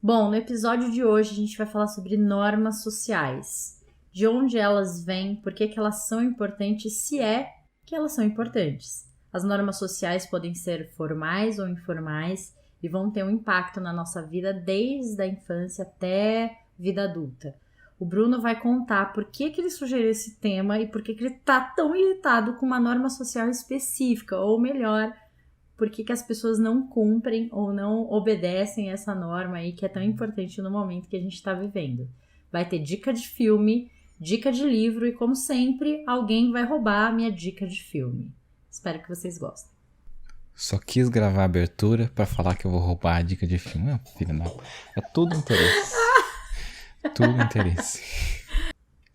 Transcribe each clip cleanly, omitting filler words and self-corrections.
Bom, no episódio de hoje a gente vai falar sobre normas sociais. De onde elas vêm, por que elas são importantes, se é que elas são importantes. As normas sociais podem ser formais ou informais e vão ter um impacto na nossa vida desde a infância até vida adulta. O Bruno vai contar por que ele sugeriu esse tema e por que ele tá tão irritado com uma norma social específica, ou melhor, por que as pessoas não cumprem ou não obedecem essa norma aí que é tão importante no momento que a gente está vivendo. Vai ter dica de filme, dica de livro e, como sempre, alguém vai roubar a minha dica de filme. Espero que vocês gostem. Só quis gravar a abertura pra falar que eu vou roubar a dica de filme. Filho, não. É tudo interesse. Tudo interesse.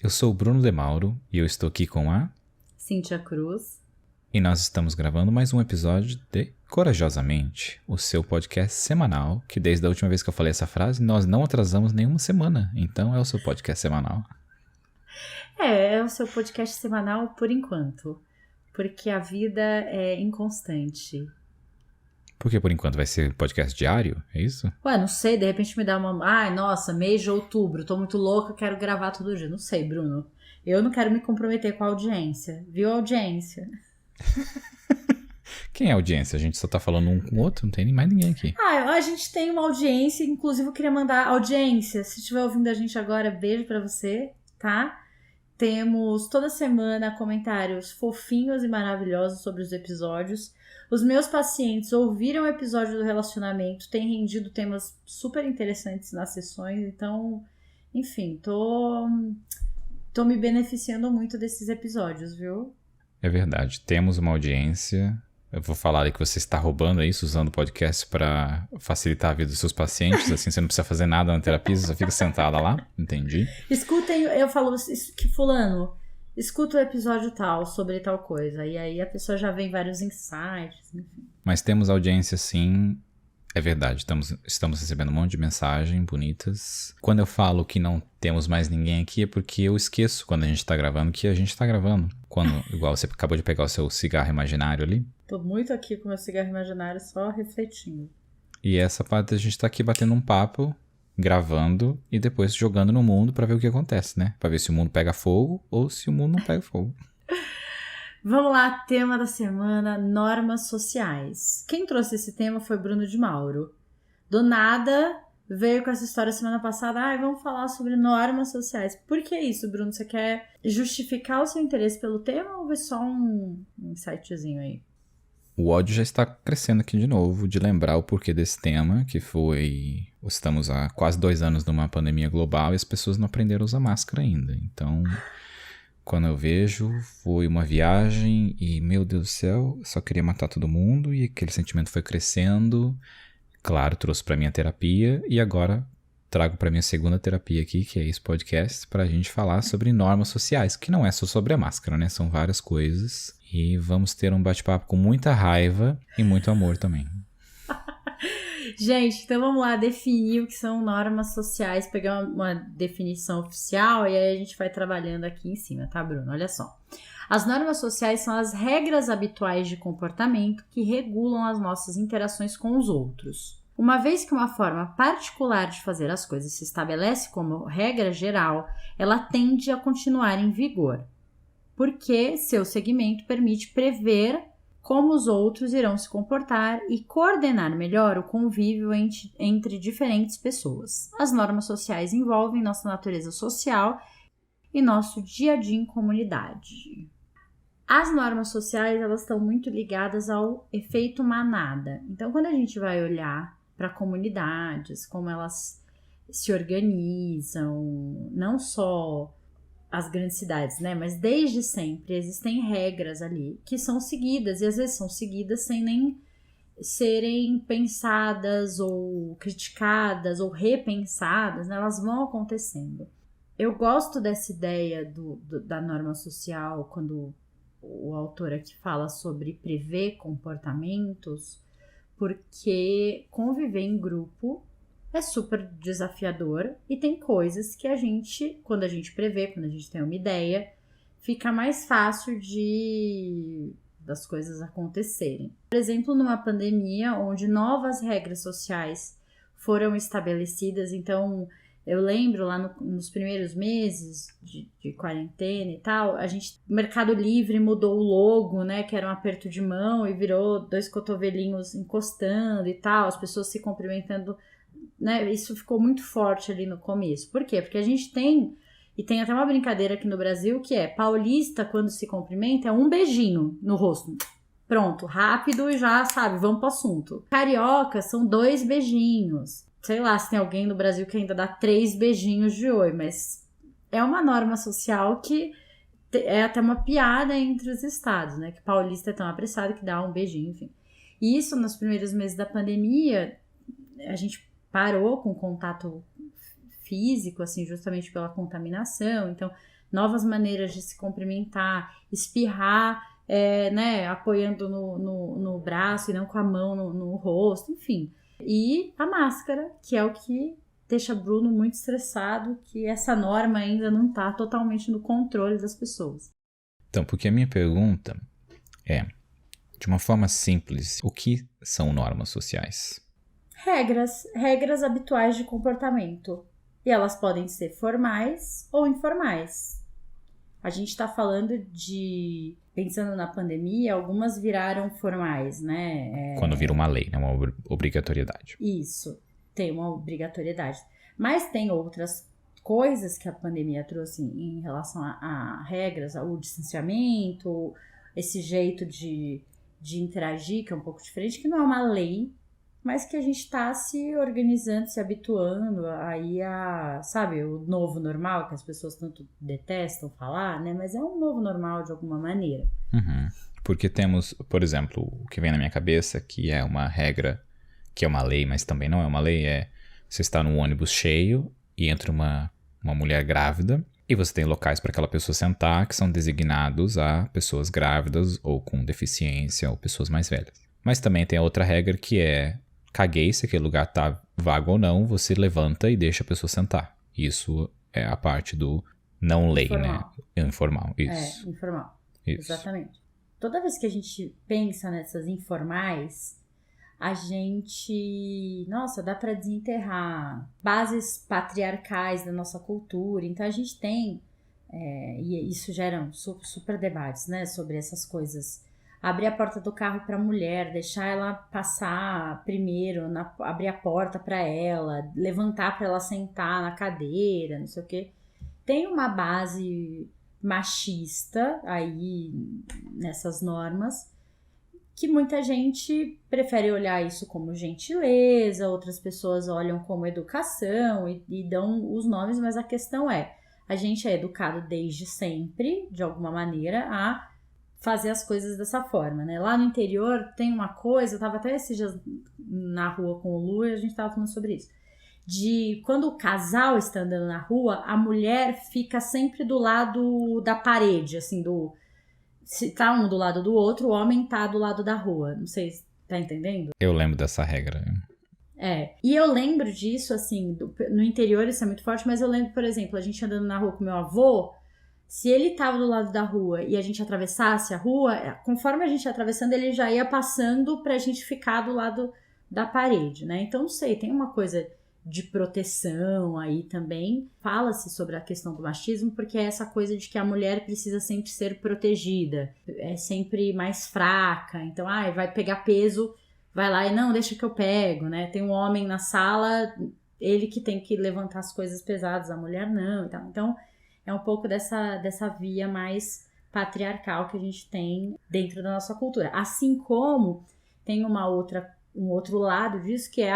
Eu sou o Bruno de Mauro e eu estou aqui com a Cíntia Cruz. E nós estamos gravando mais um episódio de Corajosamente, o seu podcast semanal, que desde a última vez que eu falei essa frase, nós não atrasamos nenhuma semana. Então é o seu podcast semanal. É o seu podcast semanal por enquanto, porque a vida é inconstante. Porque por enquanto vai ser podcast diário, é isso? Ué, não sei, de repente me dá uma... Ai, nossa, mês de outubro, tô muito louca, quero gravar todo dia. Não sei, Bruno. Eu não quero me comprometer com a audiência. Viu, audiência? Quem é a audiência? A gente só tá falando um com o outro, não tem nem mais ninguém aqui. A gente tem uma audiência, inclusive eu queria mandar audiência. Se estiver ouvindo a gente agora, beijo pra você, tá? Temos toda semana comentários fofinhos e maravilhosos sobre os episódios. Os meus pacientes ouviram o episódio do relacionamento, tem rendido temas super interessantes nas sessões, então, enfim, tô me beneficiando muito desses episódios, viu? É verdade, temos uma audiência. Eu vou falar aí que você está roubando isso, usando o podcast para facilitar a vida dos seus pacientes, assim você não precisa fazer nada na terapia, você só fica sentada lá, entendi. Escutem, eu falo que fulano, escuta o episódio tal, sobre tal coisa, e aí a pessoa já vem vários insights, enfim. Mas temos audiência sim, é verdade, estamos recebendo um monte de mensagens bonitas. Quando eu falo que não temos mais ninguém aqui é porque eu esqueço quando a gente tá gravando que a gente tá gravando. Igual você acabou de pegar o seu cigarro imaginário ali. Tô muito aqui com meu cigarro imaginário só refletindo. E essa parte a gente tá aqui batendo um papo, gravando e depois jogando no mundo pra ver o que acontece, né? Pra ver se o mundo pega fogo ou se o mundo não pega fogo. Vamos lá, tema da semana, normas sociais. Quem trouxe esse tema foi Bruno de Mauro. Do nada, veio com essa história semana passada, vamos falar sobre normas sociais. Por que isso, Bruno? Você quer justificar o seu interesse pelo tema ou foi só um insightzinho aí? O ódio já está crescendo aqui de novo, de lembrar o porquê desse tema, que foi... Estamos há quase 2 anos numa pandemia global e as pessoas não aprenderam a usar máscara ainda. Então, quando eu vejo, foi uma viagem e, meu Deus do céu, eu só queria matar todo mundo e aquele sentimento foi crescendo. Claro, trouxe para minha terapia e agora trago para minha segunda terapia aqui, que é esse podcast, para a gente falar sobre normas sociais, que não é só sobre a máscara, né? São várias coisas. E vamos ter um bate-papo com muita raiva e muito amor também. Gente, então vamos lá definir o que são normas sociais, pegar uma definição oficial e aí a gente vai trabalhando aqui em cima, tá, Bruno? Olha só. As normas sociais são as regras habituais de comportamento que regulam as nossas interações com os outros. Uma vez que uma forma particular de fazer as coisas se estabelece como regra geral, ela tende a continuar em vigor, porque seu segmento permite prever como os outros irão se comportar e coordenar melhor o convívio entre diferentes pessoas. As normas sociais envolvem nossa natureza social e nosso dia a dia em comunidade. As normas sociais, elas estão muito ligadas ao efeito manada. Então, quando a gente vai olhar para comunidades, como elas se organizam, não só as grandes cidades, né? Mas desde sempre existem regras ali que são seguidas e às vezes são seguidas sem nem serem pensadas ou criticadas ou repensadas, né? Elas vão acontecendo. Eu gosto dessa ideia da norma social quando o autor aqui fala sobre prever comportamentos, porque conviver em grupo é super desafiador e tem coisas que a gente, quando a gente prevê, quando a gente tem uma ideia, fica mais fácil das coisas acontecerem. Por exemplo, numa pandemia onde novas regras sociais foram estabelecidas. Então, eu lembro lá nos primeiros meses de quarentena e tal, o Mercado Livre mudou o logo, né, que era um aperto de mão e virou 2 cotovelinhos encostando e tal, as pessoas se cumprimentando, né, isso ficou muito forte ali no começo. Por quê? Porque a gente tem até uma brincadeira aqui no Brasil que é, paulista quando se cumprimenta é um beijinho no rosto. Pronto, rápido e já, sabe, vamos pro assunto. Carioca são 2 beijinhos. Sei lá se tem alguém no Brasil que ainda dá 3 beijinhos de oi, mas é uma norma social que é até uma piada entre os estados, né? Que paulista é tão apressado que dá um beijinho, enfim. E isso, nos primeiros meses da pandemia, a gente parou com contato físico, assim, justamente pela contaminação. Então, novas maneiras de se cumprimentar, espirrar, né, apoiando no braço e não com a mão no rosto, enfim. E a máscara, que é o que deixa Bruno muito estressado, que essa norma ainda não está totalmente no controle das pessoas. Então, porque a minha pergunta é, de uma forma simples, o que são normas sociais? Regras habituais de comportamento. E elas podem ser formais ou informais. A gente está falando de... Pensando na pandemia, algumas viraram formais, né? Quando vira uma lei, né? Uma obrigatoriedade. Isso, tem uma obrigatoriedade. Mas tem outras coisas que a pandemia trouxe em relação a regras, o distanciamento, esse jeito de interagir, que é um pouco diferente, que não é uma lei, mas que a gente está se organizando, se habituando aí a, sabe, o novo normal, que as pessoas tanto detestam falar, né? Mas é um novo normal de alguma maneira. Uhum. Porque temos, por exemplo, o que vem na minha cabeça, que é uma regra, que é uma lei, mas também não é uma lei, é você está num ônibus cheio e entra uma mulher grávida e você tem locais para aquela pessoa sentar que são designados a pessoas grávidas ou com deficiência ou pessoas mais velhas. Mas também tem a outra regra que é caguei se aquele lugar tá vago ou não, você levanta e deixa a pessoa sentar. Isso é a parte do não lei, informal. Né? Informal, isso. Informal. Isso. Exatamente. Toda vez que a gente pensa nessas informais, a gente... Nossa, dá para desenterrar bases patriarcais da nossa cultura. Então, a gente tem... e isso gera super debates, né? Sobre essas coisas. Abrir a porta do carro para a mulher, deixar ela passar primeiro, abrir a porta para ela, levantar para ela sentar na cadeira, não sei o quê. Tem uma base machista aí nessas normas que muita gente prefere olhar isso como gentileza, outras pessoas olham como educação e dão os nomes, mas a questão é, a gente é educado desde sempre, de alguma maneira, a fazer as coisas dessa forma, né? Lá no interior tem uma coisa, eu tava até esses dias na rua com o Lu e a gente tava falando sobre isso, de quando o casal está andando na rua, a mulher fica sempre do lado da parede, assim, se tá um do lado do outro, o homem tá do lado da rua, não sei se tá entendendo? Eu lembro dessa regra. E eu lembro disso, assim, no interior isso é muito forte, mas eu lembro, por exemplo, a gente andando na rua com meu avô, se ele tava do lado da rua e a gente atravessasse a rua, conforme a gente ia atravessando, ele já ia passando pra gente ficar do lado da parede, né? Então, não sei, tem uma coisa de proteção aí também. Fala-se sobre a questão do machismo, porque é essa coisa de que a mulher precisa sempre ser protegida, é sempre mais fraca, então, vai pegar peso, vai lá e não, deixa que eu pego, né? Tem um homem na sala, ele que tem que levantar as coisas pesadas, a mulher não, e tal. Então, é um pouco dessa via mais patriarcal que a gente tem dentro da nossa cultura. Assim como tem um outro lado disso, que é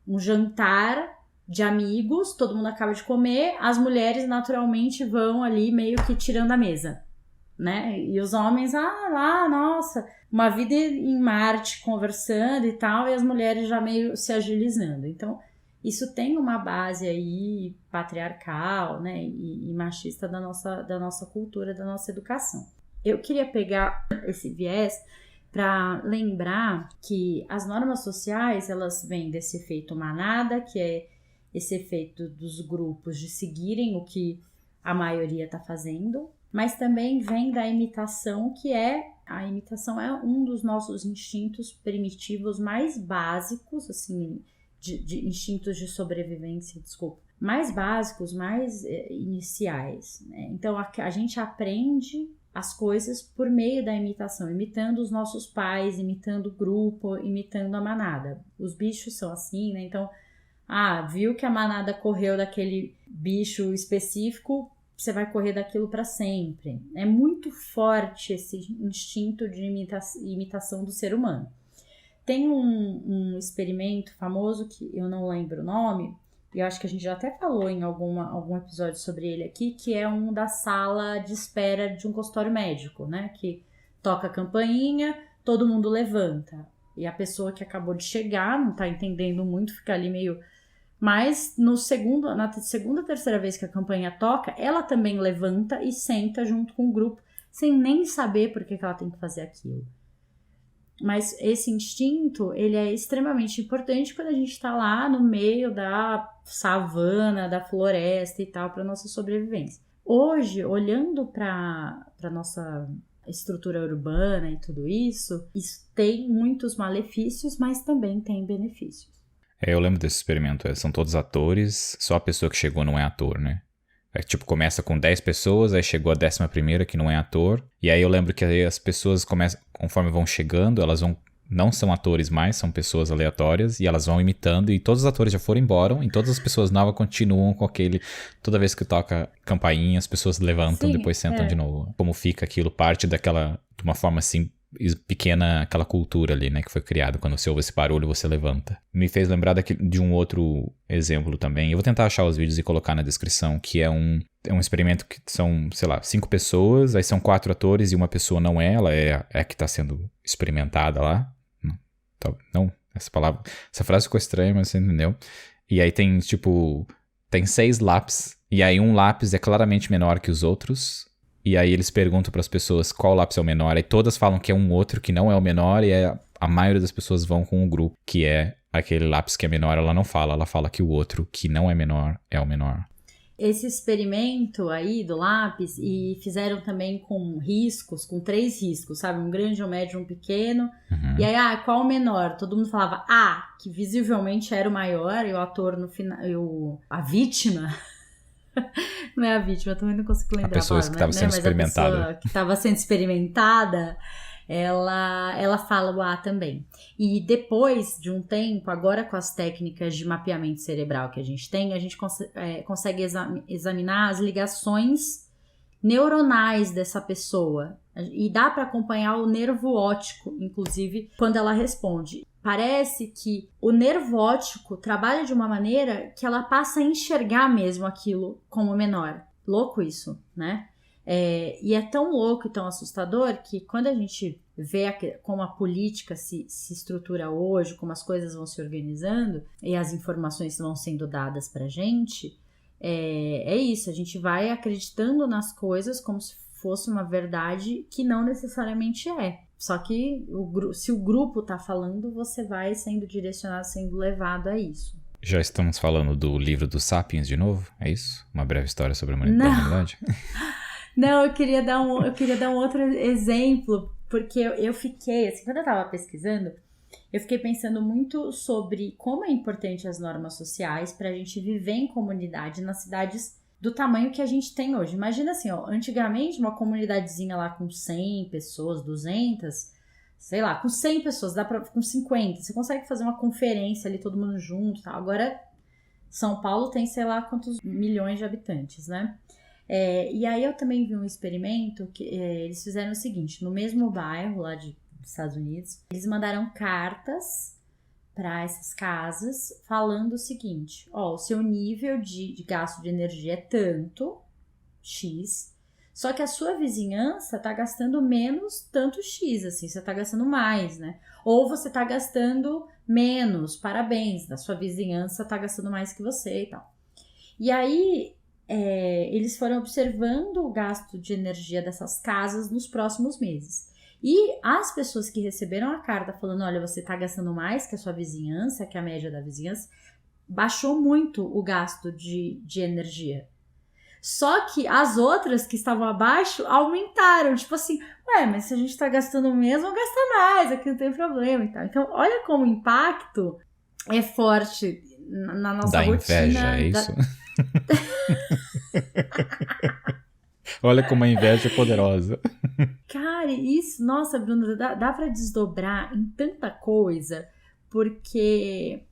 um jantar de amigos, todo mundo acaba de comer, as mulheres naturalmente vão ali meio que tirando a mesa, né? E os homens, lá, nossa, uma vida em Marte conversando e tal, e as mulheres já meio se agilizando. Então, isso tem uma base aí patriarcal, né, e machista da nossa cultura, da nossa educação. Eu queria pegar esse viés para lembrar que as normas sociais, elas vêm desse efeito manada, que é esse efeito dos grupos de seguirem o que a maioria está fazendo, mas também vem da imitação, a imitação é um dos nossos instintos primitivos mais básicos, assim, de instintos de sobrevivência, desculpa, mais básicos, mais iniciais, né? Então a gente aprende as coisas por meio da imitação, imitando os nossos pais, imitando o grupo, imitando a manada. Os bichos são assim, né? Então, viu que a manada correu daquele bicho específico, você vai correr daquilo para sempre. É muito forte esse instinto de imitação do ser humano. Tem um experimento famoso, que eu não lembro o nome, e eu acho que a gente já até falou em algum episódio sobre ele aqui, que é um da sala de espera de um consultório médico, né? Que toca a campainha, todo mundo levanta. E a pessoa que acabou de chegar, não tá entendendo muito, fica ali meio... Mas na segunda, terceira vez que a campainha toca, ela também levanta e senta junto com o grupo, sem nem saber por que ela tem que fazer aquilo. Mas esse instinto, ele é extremamente importante quando a gente está lá no meio da savana, da floresta e tal, para nossa sobrevivência. Hoje, olhando para nossa estrutura urbana e tudo isso tem muitos malefícios, mas também tem benefícios. Eu lembro desse experimento, são todos atores, só a pessoa que chegou não é ator, né? Tipo, começa com 10 pessoas, aí chegou a 11ª que não é ator. E aí eu lembro que aí as pessoas começam, conforme vão chegando, elas não são atores mais, são pessoas aleatórias. E elas vão imitando, e todos os atores já foram embora. E todas as pessoas novas continuam com aquele... Toda vez que toca campainha, as pessoas levantam, depois sentam de novo. Como fica aquilo, parte daquela... De uma forma assim... pequena, aquela cultura ali, né, que foi criada. Quando você ouve esse barulho, você levanta. Me fez lembrar de um outro exemplo também. Eu vou tentar achar os vídeos e colocar na descrição, que é um experimento que são, 5 pessoas, aí são 4 atores e uma pessoa não é, ela é a que está sendo experimentada lá. Não, essa frase ficou estranha, mas você entendeu. E aí tem, tem 6 lápis, e aí um lápis é claramente menor que os outros. E aí eles perguntam para as pessoas qual lápis é o menor, e todas falam que é um outro que não é o menor, e a maioria das pessoas vão com o grupo, que é aquele lápis que é menor, ela fala que o outro que não é menor é o menor. Esse experimento aí do lápis, e fizeram também com riscos, com 3 riscos, sabe? Um grande, um médio, um pequeno. Uhum. E aí, qual o menor? Todo mundo falava que visivelmente era o maior, e o ator no final, a vítima... Não é a vítima, eu também não consigo lembrar. A pessoa que estava sendo experimentada. A pessoa que estava sendo experimentada, ela fala o A também. E depois de um tempo, agora com as técnicas de mapeamento cerebral que a gente tem, a gente consegue examinar as ligações neuronais dessa pessoa. E dá para acompanhar o nervo óptico, inclusive, quando ela responde. Parece que o nervo óptico trabalha de uma maneira que ela passa a enxergar mesmo aquilo como menor. Louco isso, né? E é tão louco e tão assustador que quando a gente vê como a política se estrutura hoje, como as coisas vão se organizando e as informações vão sendo dadas pra gente, é isso, a gente vai acreditando nas coisas como se fosse uma verdade que não necessariamente é. Só que se o grupo tá falando, você vai sendo direcionado, sendo levado a isso. Já estamos falando do livro dos Sapiens de novo? É isso? Uma breve história sobre a humanidade? Não, eu queria dar um outro exemplo, porque eu fiquei, assim, quando eu tava pesquisando, eu fiquei pensando muito sobre como é importante as normas sociais pra gente viver em comunidade nas cidades do tamanho que a gente tem hoje. Imagina assim, antigamente uma comunidadezinha lá com 100 pessoas, 200, sei lá, com 100 pessoas, com 50, você consegue fazer uma conferência ali, todo mundo junto, tá? Agora, São Paulo tem sei lá quantos milhões de habitantes, né? E aí eu também vi um experimento que eles fizeram o seguinte, no mesmo bairro lá dos Estados Unidos, eles mandaram cartas para essas casas falando o seguinte, o seu nível de gasto de energia é tanto, X, só que a sua vizinhança tá gastando menos tanto X, assim, você tá gastando mais, né? Ou você tá gastando menos, parabéns, a sua vizinhança tá gastando mais que você e tal. E aí, eles foram observando o gasto de energia dessas casas nos próximos meses. E as pessoas que receberam a carta falando, olha, você tá gastando mais que a sua vizinhança, que a média da vizinhança, baixou muito o gasto de energia. Só que as outras que estavam abaixo aumentaram, tipo assim, mas se a gente tá gastando mesmo, gasta mais, aqui não tem problema e tal. Então, olha como o impacto é forte na nossa Da inveja, rotina. é isso? Olha como a inveja é poderosa. Cara, isso, nossa, Bruno, dá pra desdobrar em tanta coisa, porque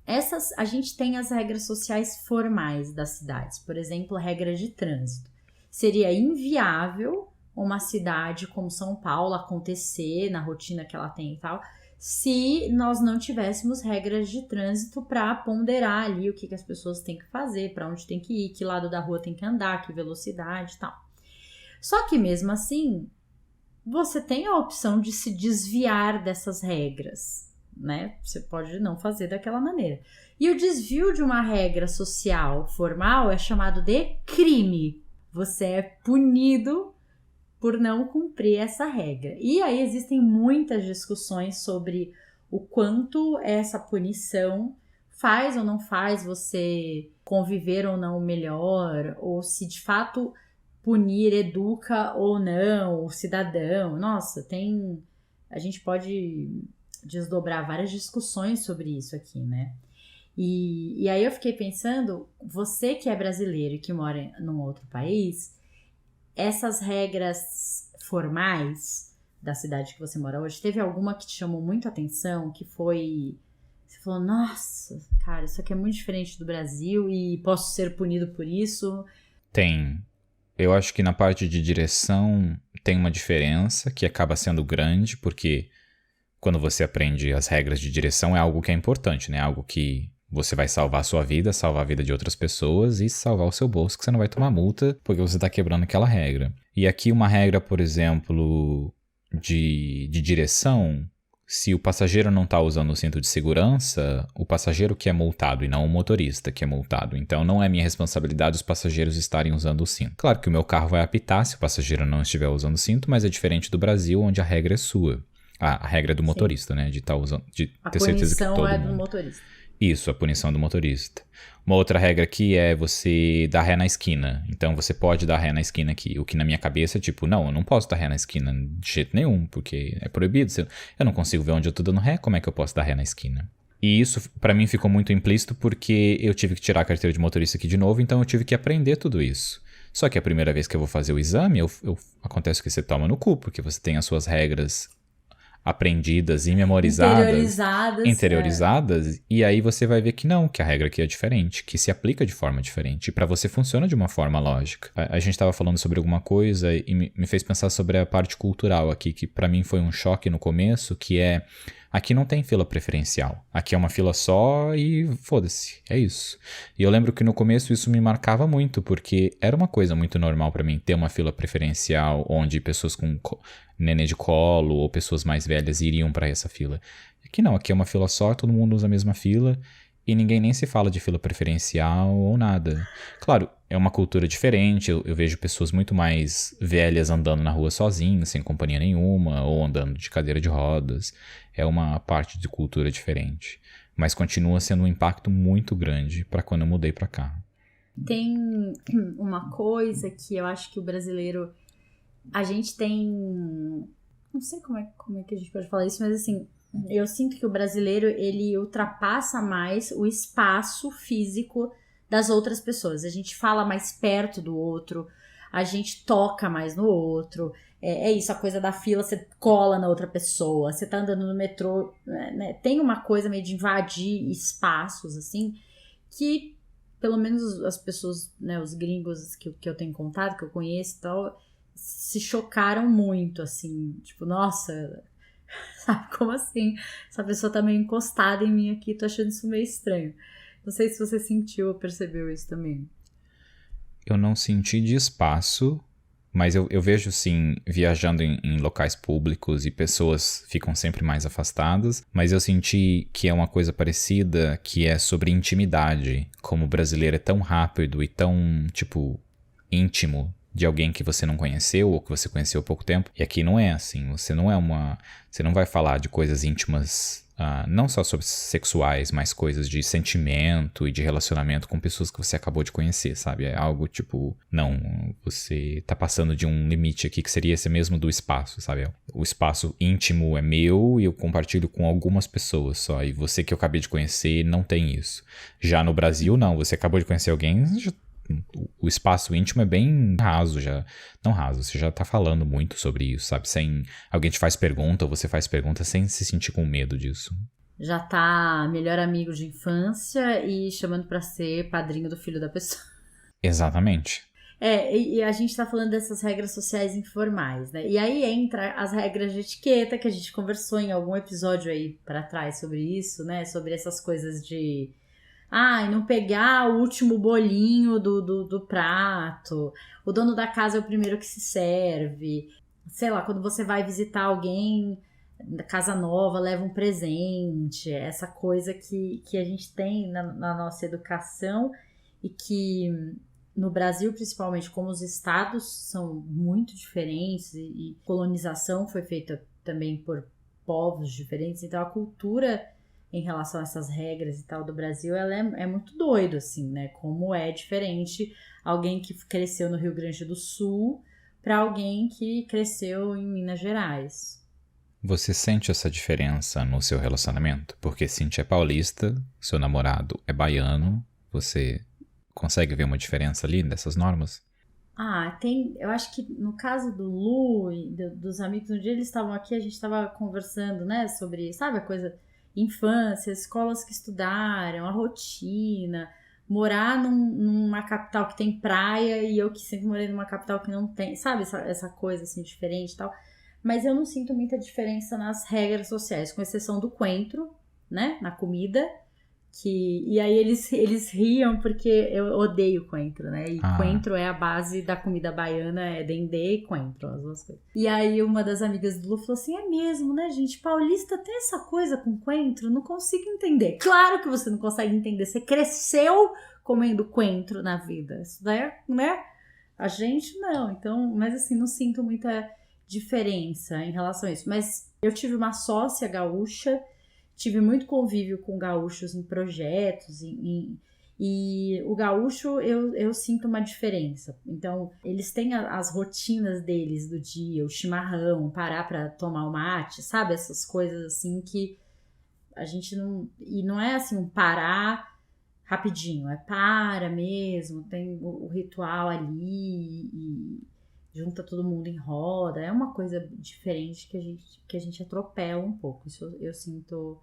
a gente tem as regras sociais formais das cidades, por exemplo, a regra de trânsito. Seria inviável uma cidade como São Paulo acontecer na rotina que ela tem e tal, se nós não tivéssemos regras de trânsito para ponderar ali o que as pessoas têm que fazer, para onde tem que ir, que lado da rua tem que andar, que velocidade e tal. Só que mesmo assim, você tem a opção de se desviar dessas regras, né? Você pode não fazer daquela maneira. E o desvio de uma regra social formal é chamado de crime. Você é punido por não cumprir essa regra. E aí existem muitas discussões sobre o quanto essa punição faz ou não faz você conviver ou não melhor, ou se de fato punir educa ou não o cidadão. Nossa, a gente pode desdobrar várias discussões sobre isso aqui, né? E aí eu fiquei pensando, você que é brasileiro e que mora num outro país, essas regras formais da cidade que você mora hoje, teve alguma que te chamou muito a atenção, que foi... Você falou, nossa, cara, isso aqui é muito diferente do Brasil e posso ser punido por isso? Tem. Eu acho que na parte de direção tem uma diferença que acaba sendo grande, porque quando você aprende as regras de direção é algo que é importante, né? Algo que você vai salvar a sua vida, salvar a vida de outras pessoas e salvar o seu bolso, que você não vai tomar multa porque você está quebrando aquela regra. E aqui uma regra, por exemplo, de direção, se o passageiro não está usando o cinto de segurança, o passageiro que é multado e não o motorista que é multado. Então não é minha responsabilidade os passageiros estarem usando o cinto. Claro que o meu carro vai apitar se o passageiro não estiver usando o cinto, mas é diferente do Brasil, onde a regra é sua. A regra é do motorista, né? De ter certeza que todo mundo... A punição é do motorista. Isso, a punição do motorista. Uma outra regra aqui é você dar ré na esquina. Então você pode dar ré na esquina aqui. O que na minha cabeça é tipo, não, eu não posso dar ré na esquina de jeito nenhum, porque é proibido. Eu não consigo ver onde eu tô dando ré, como é que eu posso dar ré na esquina? E isso pra mim ficou muito implícito porque eu tive que tirar a carteira de motorista aqui de novo, então eu tive que aprender tudo isso. Só que a primeira vez que eu vou fazer o exame, acontece que você toma no cu, porque você tem as suas regras aprendidas e memorizadas, interiorizadas, e aí você vai ver que não, que a regra aqui é diferente, que se aplica de forma diferente, e para você funciona de uma forma lógica. A gente estava falando sobre alguma coisa e me fez pensar sobre a parte cultural aqui, que para mim foi um choque no começo, que é, aqui não tem fila preferencial, aqui é uma fila só e foda-se, é isso. E eu lembro que no começo isso me marcava muito, porque era uma coisa muito normal para mim ter uma fila preferencial, onde pessoas com nenê de colo ou pessoas mais velhas iriam para essa fila. Aqui não, aqui é uma fila só, todo mundo usa a mesma fila e ninguém nem se fala de fila preferencial ou nada. Claro, é uma cultura diferente, eu vejo pessoas muito mais velhas andando na rua sozinhas, sem companhia nenhuma, ou andando de cadeira de rodas. É uma parte de cultura diferente. Mas continua sendo um impacto muito grande para quando eu mudei para cá. Tem uma coisa que eu acho que o brasileiro... A gente tem... Não sei como é que a gente pode falar isso, mas assim, eu sinto que o brasileiro, ele ultrapassa mais o espaço físico das outras pessoas. A gente fala mais perto do outro, a gente toca mais no outro. É isso, a coisa da fila, você cola na outra pessoa, você tá andando no metrô, né? Tem uma coisa meio de invadir espaços, assim, que pelo menos as pessoas, né, os gringos que eu tenho contato, que eu conheço e tal... se chocaram muito, assim, tipo, nossa, sabe, como assim? Essa pessoa tá meio encostada em mim aqui, tô achando isso meio estranho. Não sei se você sentiu ou percebeu isso também. Eu não senti de espaço, mas eu vejo, sim, viajando em locais públicos e pessoas ficam sempre mais afastadas, mas eu senti que é uma coisa parecida, que é sobre intimidade, como o brasileiro é tão rápido e tão, tipo, íntimo, de alguém que você não conheceu ou que você conheceu há pouco tempo. E aqui não é assim. Você não vai falar de coisas íntimas não só sobre sexuais, mas coisas de sentimento e de relacionamento com pessoas que você acabou de conhecer, sabe? É algo tipo, não, você tá passando de um limite aqui que seria esse mesmo do espaço, sabe? O espaço íntimo é meu e eu compartilho com algumas pessoas só, e você que eu acabei de conhecer não tem isso. Já no Brasil, não, você acabou de conhecer alguém, o espaço íntimo é bem raso já. Não raso, você já tá falando muito sobre isso, sabe? Sem alguém te faz pergunta ou você faz pergunta sem se sentir com medo disso. Já tá melhor amigo de infância e chamando pra ser padrinho do filho da pessoa. Exatamente. E a gente tá falando dessas regras sociais informais, né? E aí entra as regras de etiqueta, que a gente conversou em algum episódio aí pra trás sobre isso, né? Sobre essas coisas de... e não pegar o último bolinho do prato. O dono da casa é o primeiro que se serve. Sei lá, quando você vai visitar alguém da casa nova, leva um presente. Essa coisa que a gente tem na nossa educação e que no Brasil, principalmente, como os estados são muito diferentes e colonização foi feita também por povos diferentes, então a cultura em relação a essas regras e tal do Brasil, ela é muito doido, assim, né? Como é diferente alguém que cresceu no Rio Grande do Sul para alguém que cresceu em Minas Gerais. Você sente essa diferença no seu relacionamento? Porque Cintia é paulista, seu namorado é baiano, você consegue ver uma diferença ali dessas normas? Eu acho que no caso do Lu e dos amigos, um dia eles estavam aqui, a gente estava conversando, né, sobre, sabe, a coisa... infância, escolas que estudaram, a rotina, morar numa capital que tem praia e eu que sempre morei numa capital que não tem, sabe, essa coisa assim diferente e tal. Mas eu não sinto muita diferença nas regras sociais, com exceção do coentro, né, na comida, e aí eles riam porque eu odeio coentro, né? E coentro é a base da comida baiana, é dendê e coentro, as duas coisas. E aí uma das amigas do Lu falou assim, é mesmo, né, gente? Paulista tem essa coisa com coentro? Não consigo entender. Claro que você não consegue entender. Você cresceu comendo coentro na vida. Isso daí, né? A gente não. Então, mas assim, não sinto muita diferença em relação a isso. Mas eu tive uma sócia gaúcha, tive muito convívio com gaúchos em projetos, e o gaúcho eu sinto uma diferença. Então, eles têm as rotinas deles do dia, o chimarrão, parar para tomar o mate, sabe? Essas coisas assim que a gente não... E não é assim um parar rapidinho, é para mesmo, tem o ritual ali e junta todo mundo em roda, é uma coisa diferente que a gente atropela um pouco, isso eu sinto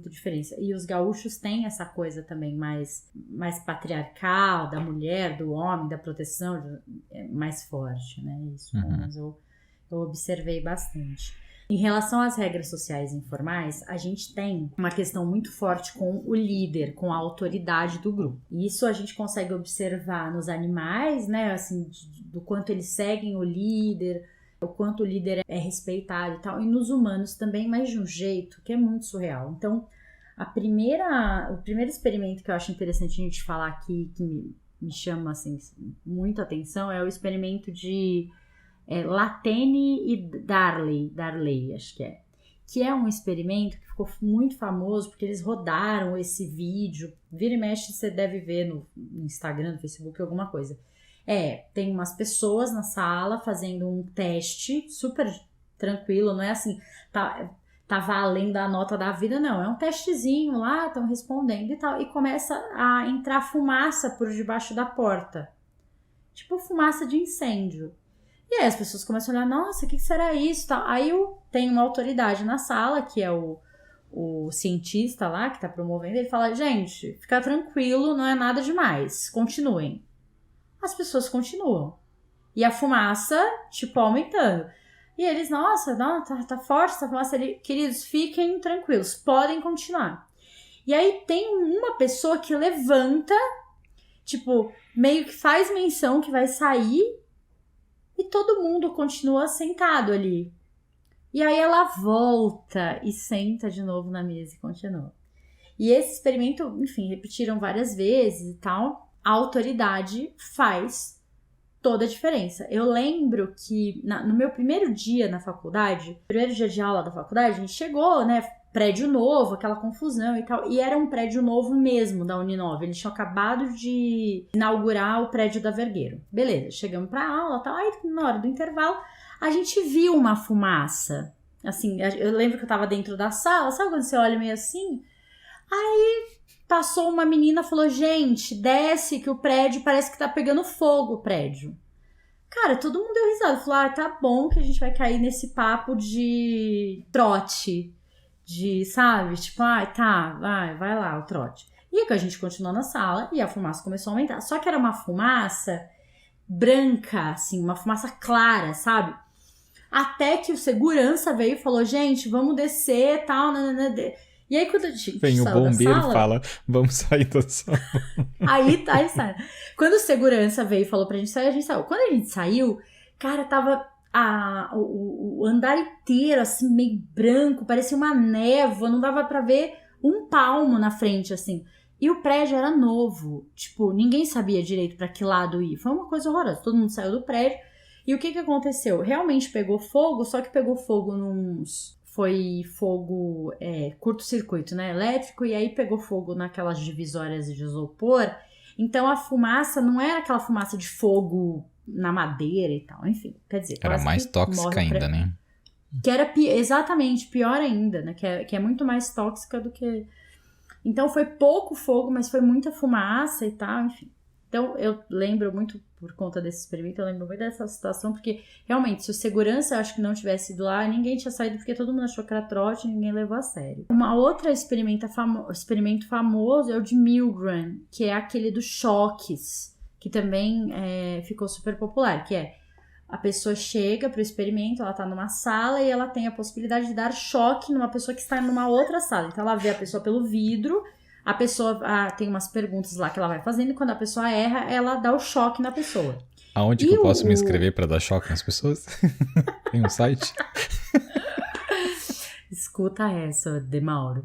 diferença. E os gaúchos têm essa coisa também mais patriarcal, da mulher, do homem, da proteção, mais forte, né? Isso eu observei bastante. Em relação às regras sociais informais, a gente tem uma questão muito forte com o líder, com a autoridade do grupo. E isso a gente consegue observar nos animais, né, assim, do quanto eles seguem o líder, o quanto o líder é respeitado e tal. E nos humanos também, mas de um jeito que é muito surreal. Então, o primeiro experimento que eu acho interessante a gente falar aqui, que me chama, assim, muito atenção, é o experimento de... Latene e Darley, acho que é um experimento que ficou muito famoso porque eles rodaram esse vídeo, vira e mexe você deve ver no Instagram, no Facebook, alguma coisa. Tem umas pessoas na sala fazendo um teste super tranquilo, não é assim, tá valendo a nota da vida, não, é um testezinho lá, estão respondendo e tal, e começa a entrar fumaça por debaixo da porta, tipo fumaça de incêndio. E aí as pessoas começam a olhar, nossa, o que será isso? Aí tem uma autoridade na sala, que é o cientista lá, que tá promovendo, ele fala, gente, fica tranquilo, não é nada demais, continuem. As pessoas continuam. E a fumaça, tipo, aumentando. E eles, nossa, não, tá forte essa fumaça. Queridos, fiquem tranquilos, podem continuar. E aí tem uma pessoa que levanta, tipo, meio que faz menção que vai sair, e todo mundo continua sentado ali. E aí ela volta e senta de novo na mesa e continua. E esse experimento, enfim, repetiram várias vezes e tal. A autoridade faz toda a diferença. Eu lembro que no meu primeiro dia na faculdade, primeiro dia de aula da faculdade, a gente chegou, né, prédio novo, aquela confusão e tal. E era um prédio novo mesmo da Uninove. Eles tinham acabado de inaugurar o prédio da Vergueiro. Beleza, chegamos pra aula e tal. Aí, na hora do intervalo, a gente viu uma fumaça. Assim, eu lembro que eu tava dentro da sala. Sabe quando você olha meio assim? Aí passou uma menina e falou: gente, desce que o prédio parece que tá pegando fogo, o prédio. Cara, todo mundo deu risada. Falou: tá bom que a gente vai cair nesse papo de trote. De, sabe? Tipo, tá, vai lá, o trote. E que a gente continuou na sala e a fumaça começou a aumentar. Só que era uma fumaça branca, assim, uma fumaça clara, sabe? Até que o segurança veio e falou: gente, vamos descer e tal. E aí, quando a gente vem o bombeiro sala, e fala: vamos sair da sala. Aí sai. Quando o segurança veio e falou pra gente sair, a gente saiu. Quando a gente saiu, cara, tava o andar inteiro, assim, meio branco, parecia uma névoa, não dava pra ver um palmo na frente, assim. E o prédio era novo, tipo, ninguém sabia direito pra que lado ir. Foi uma coisa horrorosa, todo mundo saiu do prédio. E o que aconteceu? Realmente pegou fogo, só que pegou fogo foi fogo curto-circuito, né, elétrico, e aí pegou fogo naquelas divisórias de isopor. Então a fumaça não era aquela fumaça de fogo na madeira e tal, enfim, quer dizer... Era mais tóxica ainda, né? Que era, exatamente, pior ainda, né, que é muito mais tóxica do que... Então foi pouco fogo, mas foi muita fumaça e tal, enfim. Então eu lembro muito, por conta desse experimento, eu lembro muito dessa situação, porque realmente, se o segurança, eu acho que não tivesse ido lá, ninguém tinha saído, porque todo mundo achou que era trote e ninguém levou a sério. Uma outra experimento famoso é o de Milgram, que é aquele dos choques, que também ficou super popular, que é a pessoa chega para o experimento, ela está numa sala e ela tem a possibilidade de dar choque numa pessoa que está numa outra sala. Então ela vê a pessoa pelo vidro, a pessoa tem umas perguntas lá que ela vai fazendo, e quando a pessoa erra, ela dá o choque na pessoa. Aonde que eu posso me inscrever para dar choque nas pessoas? Tem um site? Escuta essa, Demauro.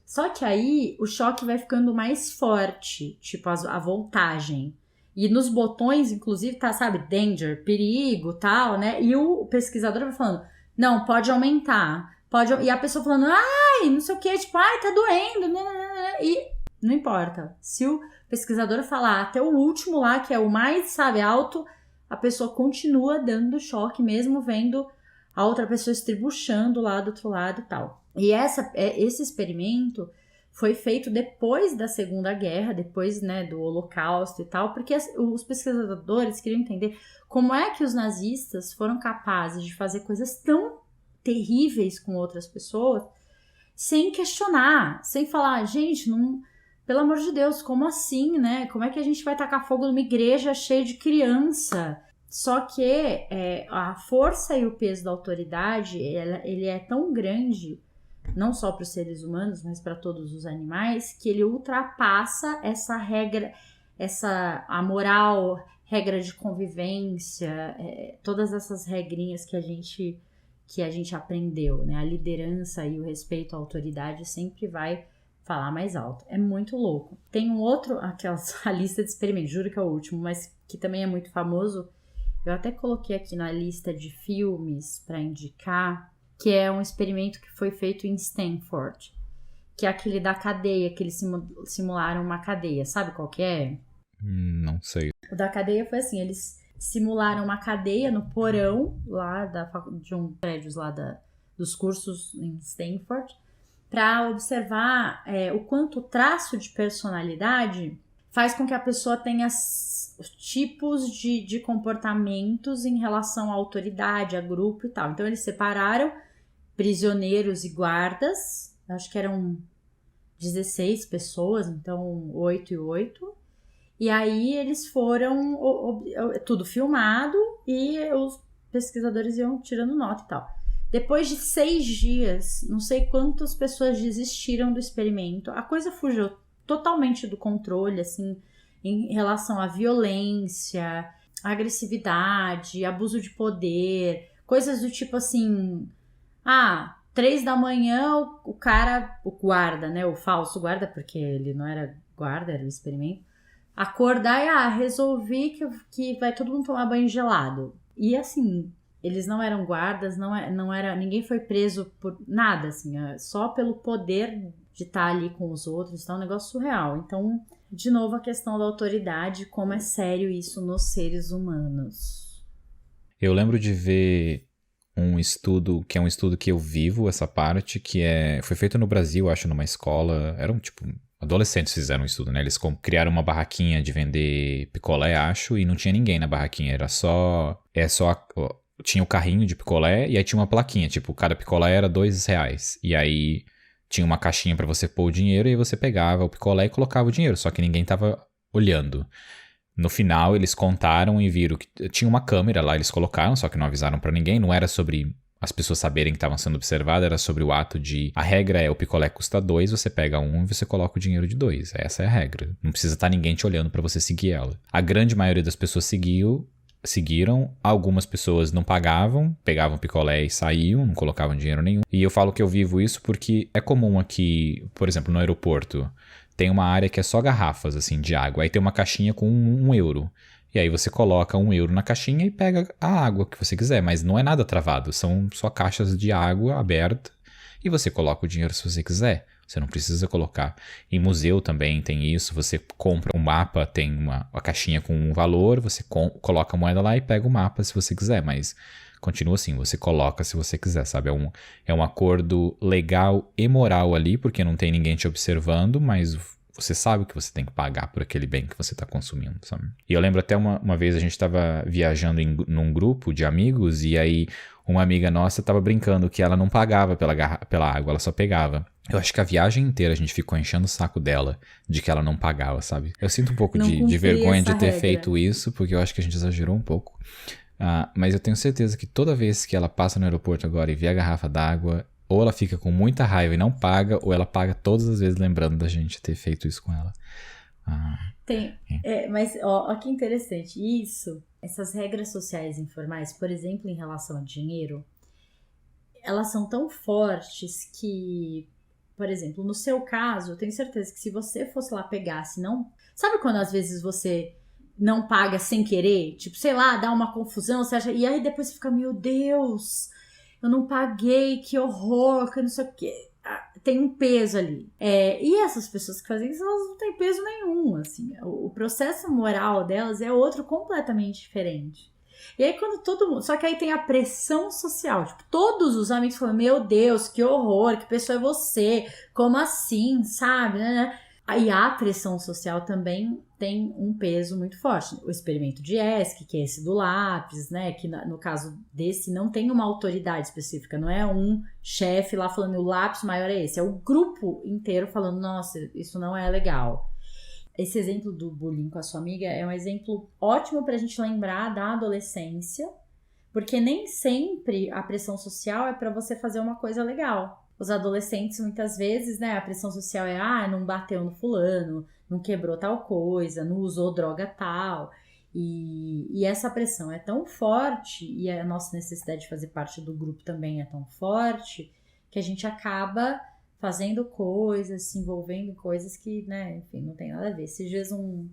Só que aí o choque vai ficando mais forte, tipo a voltagem. E nos botões, inclusive, tá, sabe, danger, perigo, tal, né? E o pesquisador vai falando: não, pode aumentar. E a pessoa falando: ai, não sei o que, tipo, ai, tá doendo. E não importa. Se o pesquisador falar até o último lá, que é o mais, sabe, alto, a pessoa continua dando choque, mesmo vendo a outra pessoa estribuchando lá do outro lado e tal. E esse experimento foi feito depois da Segunda Guerra, depois, né, do Holocausto e tal, porque os pesquisadores queriam entender como é que os nazistas foram capazes de fazer coisas tão terríveis com outras pessoas sem questionar, sem falar: gente, não, pelo amor de Deus, como assim, né? Como é que a gente vai tacar fogo numa igreja cheia de criança? Só que a força e o peso da autoridade, ele é tão grande, não só para os seres humanos, mas para todos os animais, que ele ultrapassa essa regra, a moral, regra de convivência, todas essas regrinhas que a gente aprendeu, né? A liderança e o respeito à autoridade sempre vai falar mais alto. É muito louco. Tem um outro, a lista de experimentos, juro que é o último, mas que também é muito famoso. Eu até coloquei aqui na lista de filmes para indicar, que é um experimento que foi feito em Stanford, que é aquele da cadeia, que eles simularam uma cadeia. Sabe qual que é? Não sei. O da cadeia foi assim, eles simularam uma cadeia no porão lá de um prédio lá dos cursos em Stanford, para observar o quanto o traço de personalidade faz com que a pessoa tenha tipos de comportamentos em relação à autoridade, a grupo e tal. Então eles separaram prisioneiros e guardas, acho que eram 16 pessoas, então 8 e 8. E aí eles foram, tudo filmado, e os pesquisadores iam tirando nota e tal. Depois de 6 dias, não sei quantas pessoas desistiram do experimento. A coisa fugiu totalmente do controle, assim, em relação à violência, agressividade, abuso de poder, coisas do tipo assim... 3 da manhã o cara, o guarda, né, o falso guarda, porque ele não era guarda, era um experimento, acordar e resolvi que vai todo mundo tomar banho gelado. E assim, Eles não eram guardas, não era, ninguém foi preso por nada, assim, só pelo poder de estar ali com os outros, então é um negócio surreal. Então, de novo, a questão da autoridade, como é sério isso nos seres humanos. Eu lembro de ver um estudo, que é um estudo que eu vivo, essa parte, foi feito no Brasil, acho, numa escola, eram tipo, adolescentes fizeram um estudo, né, eles criaram uma barraquinha de vender picolé, acho, e não tinha ninguém na barraquinha, tinha o carrinho de picolé e aí tinha uma plaquinha, tipo, cada picolé era R$2, e aí tinha uma caixinha pra você pôr o dinheiro e aí você pegava o picolé e colocava o dinheiro, só que ninguém tava olhando. No final, eles contaram e viram que tinha uma câmera lá, eles colocaram, só que não avisaram pra ninguém. Não era sobre as pessoas saberem que estavam sendo observadas, era sobre o ato de... A regra é, o picolé custa R$2, você pega um e você coloca o dinheiro de R$2. Essa é a regra. Não precisa estar ninguém te olhando pra você seguir ela. A grande maioria das pessoas seguiram. Algumas pessoas não pagavam, pegavam picolé e saíam, não colocavam dinheiro nenhum. E eu falo que eu vivo isso porque é comum aqui, por exemplo, no aeroporto... Tem uma área que é só garrafas, assim, de água. Aí tem uma caixinha com €1. E aí você coloca €1 na caixinha e pega a água que você quiser. Mas não é nada travado. São só caixas de água aberta. E você coloca o dinheiro se você quiser. Você não precisa colocar. Em museu também tem isso. Você compra um mapa, tem uma caixinha com um valor. Você coloca a moeda lá e pega o mapa se você quiser. Mas... continua assim, você coloca se você quiser, sabe? É um acordo legal e moral ali, porque não tem ninguém te observando, mas você sabe que você tem que pagar por aquele bem que você está consumindo, sabe? E eu lembro até uma vez a gente estava viajando num grupo de amigos, e aí uma amiga nossa estava brincando que ela não pagava pela água, ela só pegava. Eu acho que a viagem inteira a gente ficou enchendo o saco dela de que ela não pagava, sabe? Eu sinto um pouco de vergonha de ter feito isso, porque eu acho que a gente exagerou um pouco. Mas eu tenho certeza que toda vez que ela passa no aeroporto agora e vê a garrafa d'água, ou ela fica com muita raiva e não paga, ou ela paga todas as vezes lembrando da gente ter feito isso com ela. Mas ó, que interessante. Essas regras sociais informais, por exemplo, em relação a dinheiro, elas são tão fortes que, por exemplo, no seu caso, eu tenho certeza que se você fosse lá pegar, se não... Sabe quando às vezes você... não paga sem querer, tipo, sei lá, dá uma confusão, você acha, e aí depois você fica, meu Deus, eu não paguei, que horror, que não sei o que, tem um peso ali. E essas pessoas que fazem isso, elas não têm peso nenhum, assim, o processo moral delas é outro completamente diferente. E aí quando todo mundo, só que aí tem a pressão social, tipo, todos os amigos falam, meu Deus, que horror, que pessoa é você, como assim, sabe, né? Aí a pressão social também tem um peso muito forte. O experimento de ESC, que é esse do lápis, né? Que no caso desse não tem uma autoridade específica, não é um chefe lá falando o lápis maior é esse, é o grupo inteiro falando, nossa, isso não é legal. Esse exemplo do bullying com a sua amiga é um exemplo ótimo pra gente lembrar da adolescência, porque nem sempre a pressão social é pra você fazer uma coisa legal. Os adolescentes, muitas vezes, né, a pressão social é, não bateu no fulano, não quebrou tal coisa, não usou droga tal. E essa pressão é tão forte, e a nossa necessidade de fazer parte do grupo também é tão forte, que a gente acaba fazendo coisas, se envolvendo em coisas que, né, enfim, não tem nada a ver. Esses dias um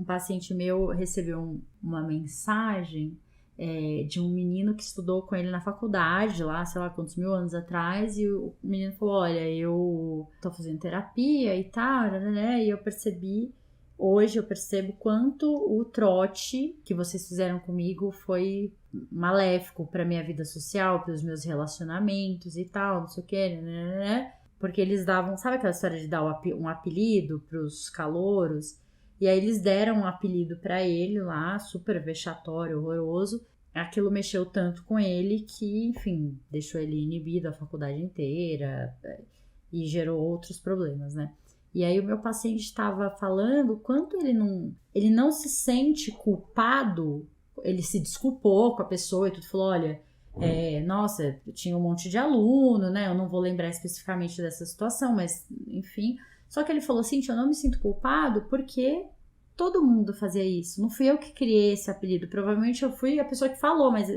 paciente meu recebeu uma mensagem de um menino que estudou com ele na faculdade, lá, sei lá quantos mil anos atrás, e o menino falou, olha, eu tô fazendo terapia e tal, né, e hoje eu percebo quanto o trote que vocês fizeram comigo foi maléfico pra minha vida social, pros meus relacionamentos e tal, não sei o que, né, porque eles davam, sabe aquela história de dar um apelido pros calouros? E aí eles deram um apelido pra ele lá, super vexatório, horroroso. Aquilo mexeu tanto com ele que, enfim, deixou ele inibido a faculdade inteira e gerou outros problemas, né? E aí o meu paciente estava falando quanto ele não se sente culpado, ele se desculpou com a pessoa e tudo, falou, olha, nossa, eu tinha um monte de aluno, né? Eu não vou lembrar especificamente dessa situação, mas, enfim... Só que ele falou assim, eu não me sinto culpado porque todo mundo fazia isso. Não fui eu que criei esse apelido. Provavelmente eu fui a pessoa que falou, mas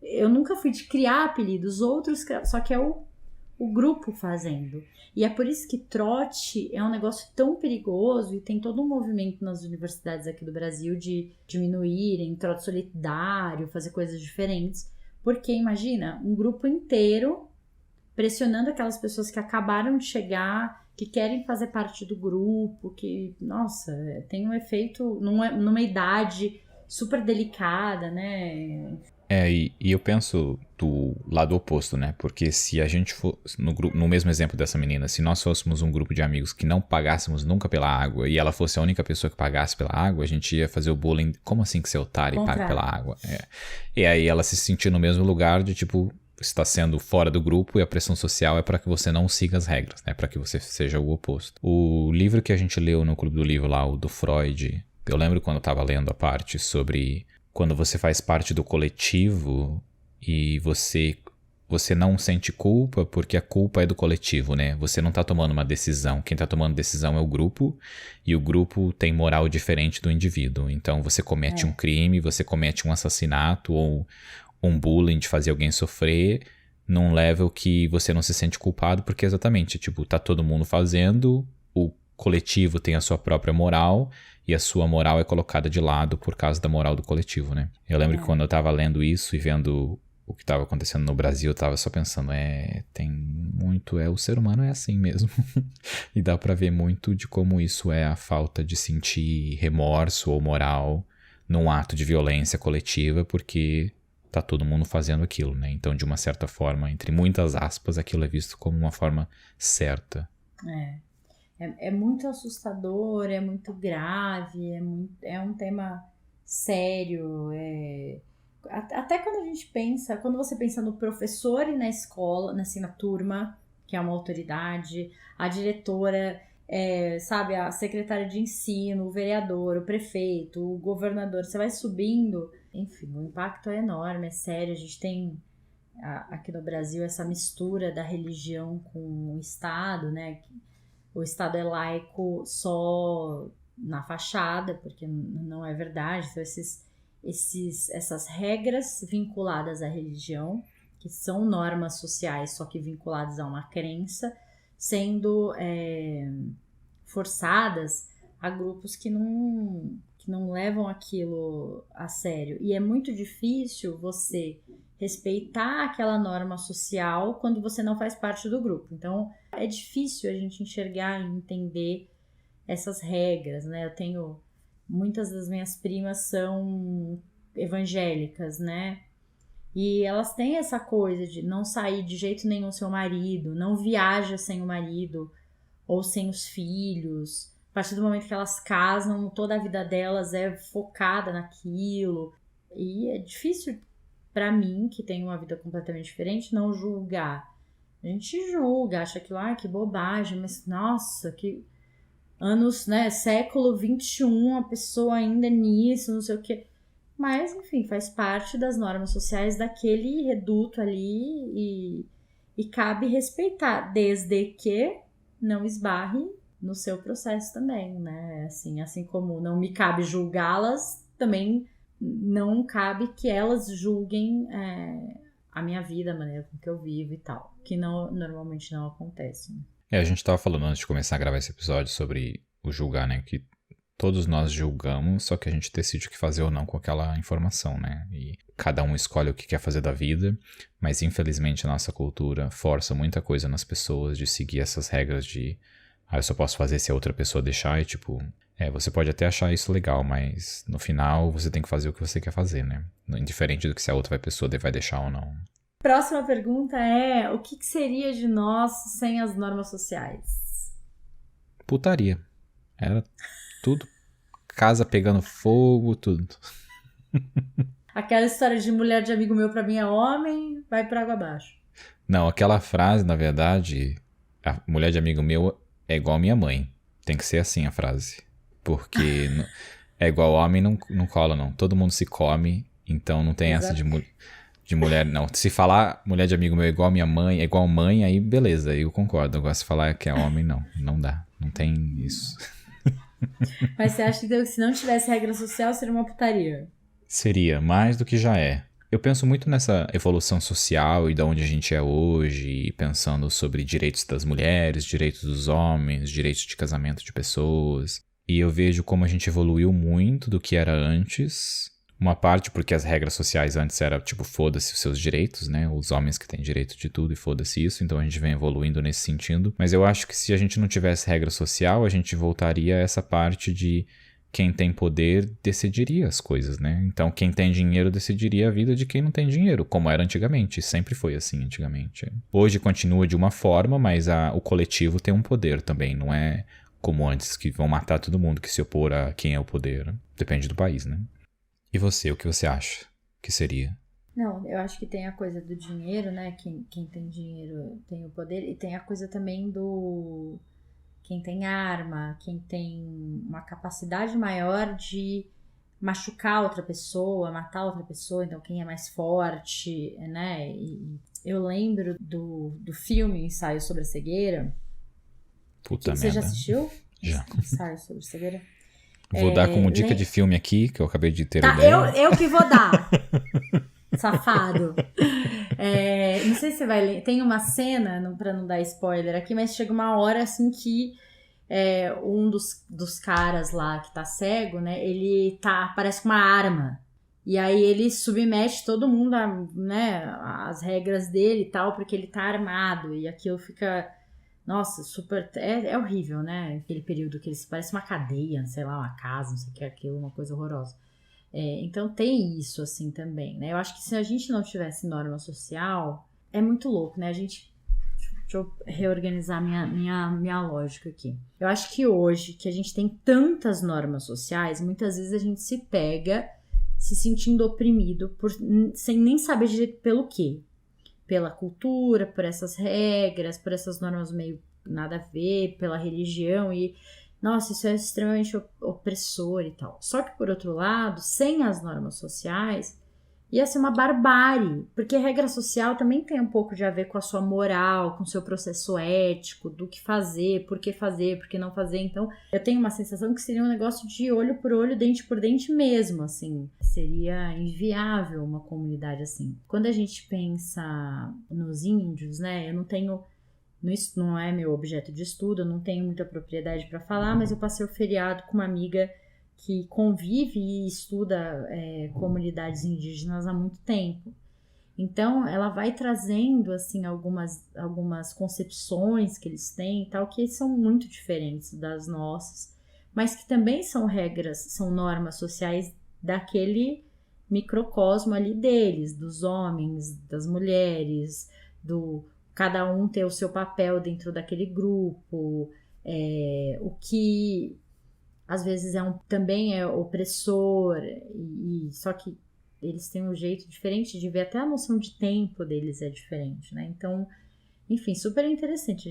eu nunca fui de criar apelidos. Outros, só que é o grupo fazendo. E é por isso que trote é um negócio tão perigoso e tem todo um movimento nas universidades aqui do Brasil de diminuírem trote solidário, fazer coisas diferentes. Porque imagina, um grupo inteiro pressionando aquelas pessoas que acabaram de chegar, que querem fazer parte do grupo, que, nossa, tem um efeito numa idade super delicada, né? E eu penso do lado oposto, né? Porque se a gente for, no mesmo exemplo dessa menina, se nós fôssemos um grupo de amigos que não pagássemos nunca pela água e ela fosse a única pessoa que pagasse pela água, a gente ia fazer o bullying. Como assim que você é otário e paga pela água? E aí ela se sentir no mesmo lugar de tipo, está sendo fora do grupo e a pressão social é para que você não siga as regras, né? Para que você seja o oposto. O livro que a gente leu no Clube do Livro lá, o do Freud, eu lembro quando eu estava lendo a parte sobre quando você faz parte do coletivo e você não sente culpa porque a culpa é do coletivo, né? Você não tá tomando uma decisão. Quem tá tomando decisão é o grupo e o grupo tem moral diferente do indivíduo. Então você comete um crime, você comete um assassinato ou um bullying de fazer alguém sofrer num level que você não se sente culpado porque exatamente, tipo, tá todo mundo fazendo, o coletivo tem a sua própria moral e a sua moral é colocada de lado por causa da moral do coletivo, né? Eu lembro que quando eu tava lendo isso e vendo o que tava acontecendo no Brasil, eu tava só pensando, tem muito, o ser humano é assim mesmo. E dá pra ver muito de como isso é a falta de sentir remorso ou moral num ato de violência coletiva, porque tá todo mundo fazendo aquilo, né? Então, de uma certa forma, entre muitas aspas, aquilo é visto como uma forma certa. É muito assustador, é muito grave, é um tema sério. Até quando a gente pensa, quando você pensa no professor e na escola, assim, na turma, que é uma autoridade, a diretora, sabe, a secretária de ensino, o vereador, o prefeito, o governador, você vai subindo, enfim, o impacto é enorme, é sério. A gente tem aqui no Brasil essa mistura da religião com o Estado, né? O Estado é laico só na fachada, porque não é verdade. Então, essas regras vinculadas à religião, que são normas sociais, só que vinculadas a uma crença, sendo forçadas a grupos que não levam aquilo a sério. E é muito difícil você respeitar aquela norma social quando você não faz parte do grupo. Então, é difícil a gente enxergar e entender essas regras, né? Eu tenho... Muitas das minhas primas são evangélicas, né? E elas têm essa coisa de não sair de jeito nenhum sem o marido, não viaja sem o marido ou sem os filhos. A partir do momento que elas casam, toda a vida delas é focada naquilo. E é difícil para mim, que tenho uma vida completamente diferente, não julgar. A gente julga, acha que, que bobagem, mas nossa, que anos, né, século XXI, a pessoa ainda nisso, não sei o quê. Mas, enfim, faz parte das normas sociais daquele reduto ali e cabe respeitar, desde que não esbarre no seu processo também, né? Assim como não me cabe julgá-las, também não cabe que elas julguem a minha vida, a maneira com que eu vivo e tal, que normalmente não acontece. Né? A gente tava falando antes de começar a gravar esse episódio sobre o julgar, né? Que todos nós julgamos, só que a gente decide o que fazer ou não com aquela informação, né? E cada um escolhe o que quer fazer da vida, mas infelizmente a nossa cultura força muita coisa nas pessoas de seguir essas regras de eu só posso fazer se a outra pessoa deixar e tipo... você pode até achar isso legal, mas no final você tem que fazer o que você quer fazer, né? Indiferente do que se a outra pessoa vai deixar ou não. Próxima pergunta é: o que seria de nós sem as normas sociais? Putaria. Era tudo. Casa pegando fogo, tudo. Aquela história de mulher de amigo meu pra mim é homem, vai pra água abaixo. Não, aquela frase, na verdade, a mulher de amigo meu é igual a minha mãe. Tem que ser assim a frase. Porque é igual homem, não cola, não. Todo mundo se come, então não tem essa de mulher, não. Se falar mulher de amigo meu é igual a minha mãe, é igual mãe, aí beleza, eu concordo. Agora se falar que é homem, não dá. Não tem isso. Mas você acha que se não tivesse regra social, seria uma putaria? Seria, mais do que já é. Eu penso muito nessa evolução social e de onde a gente é hoje, pensando sobre direitos das mulheres, direitos dos homens, direitos de casamento de pessoas. E eu vejo como a gente evoluiu muito do que era antes, Uma parte porque as regras sociais antes era tipo, foda-se os seus direitos, né? Os homens que têm direito de tudo e foda-se isso. Então a gente vem evoluindo nesse sentido. Mas eu acho que se a gente não tivesse regra social, a gente voltaria a essa parte de quem tem poder decidiria as coisas, né? Então quem tem dinheiro decidiria a vida de quem não tem dinheiro, como era antigamente. Sempre foi assim antigamente. Hoje continua de uma forma, mas o coletivo tem um poder também. Não é como antes, que vão matar todo mundo que se opor a quem é o poder. Depende do país, né? E você, o que você acha que seria? Não, eu acho que tem a coisa do dinheiro, né? Quem tem dinheiro tem o poder. E tem a coisa também do... Quem tem arma, quem tem uma capacidade maior de machucar outra pessoa, matar outra pessoa. Então, quem é mais forte, né? E eu lembro do filme Ensaio sobre a Cegueira. Puta Você já merda. assistiu? Já. Ensaio sobre a Cegueira? Vou dar como dica de filme aqui, que eu acabei de ter Tá, ideia. eu que vou dar. Safado. Não sei se você vai ler. Tem uma cena, pra não dar spoiler aqui, mas chega uma hora assim que um dos caras lá que tá cego, né? Ele parece com uma arma. E aí ele submete todo mundo né, às regras dele e tal, porque ele tá armado. E aquilo fica... Nossa, super... É horrível, né? Aquele período que eles parece uma cadeia, sei lá, uma casa, não sei o que é aquilo, uma coisa horrorosa. Então tem isso, assim, também, né? Eu acho que se a gente não tivesse norma social, é muito louco, né? Deixa eu reorganizar minha lógica aqui. Eu acho que hoje, que a gente tem tantas normas sociais, muitas vezes a gente se pega se sentindo oprimido sem nem saber direito pelo quê. Pela cultura, por essas regras, por essas normas meio nada a ver, pela religião e... Nossa, isso é extremamente opressor e tal. Só que, por outro lado, sem as normas sociais, ia ser uma barbárie. Porque a regra social também tem um pouco de a ver com a sua moral, com o seu processo ético, do que fazer, por que não fazer. Então, eu tenho uma sensação que seria um negócio de olho por olho, dente por dente mesmo, assim. Seria inviável uma comunidade assim. Quando a gente pensa nos índios, né, eu não tenho... Isso não é meu objeto de estudo, eu não tenho muita propriedade para falar, mas eu passei o feriado com uma amiga que convive e estuda comunidades indígenas há muito tempo. Então, ela vai trazendo assim algumas concepções que eles têm e tal, que são muito diferentes das nossas, mas que também são regras, são normas sociais daquele microcosmo ali deles, dos homens, das mulheres, cada um ter o seu papel dentro daquele grupo, o que às vezes também é opressor, só que eles têm um jeito diferente de ver, até a noção de tempo deles é diferente, né? Então, enfim, super interessante.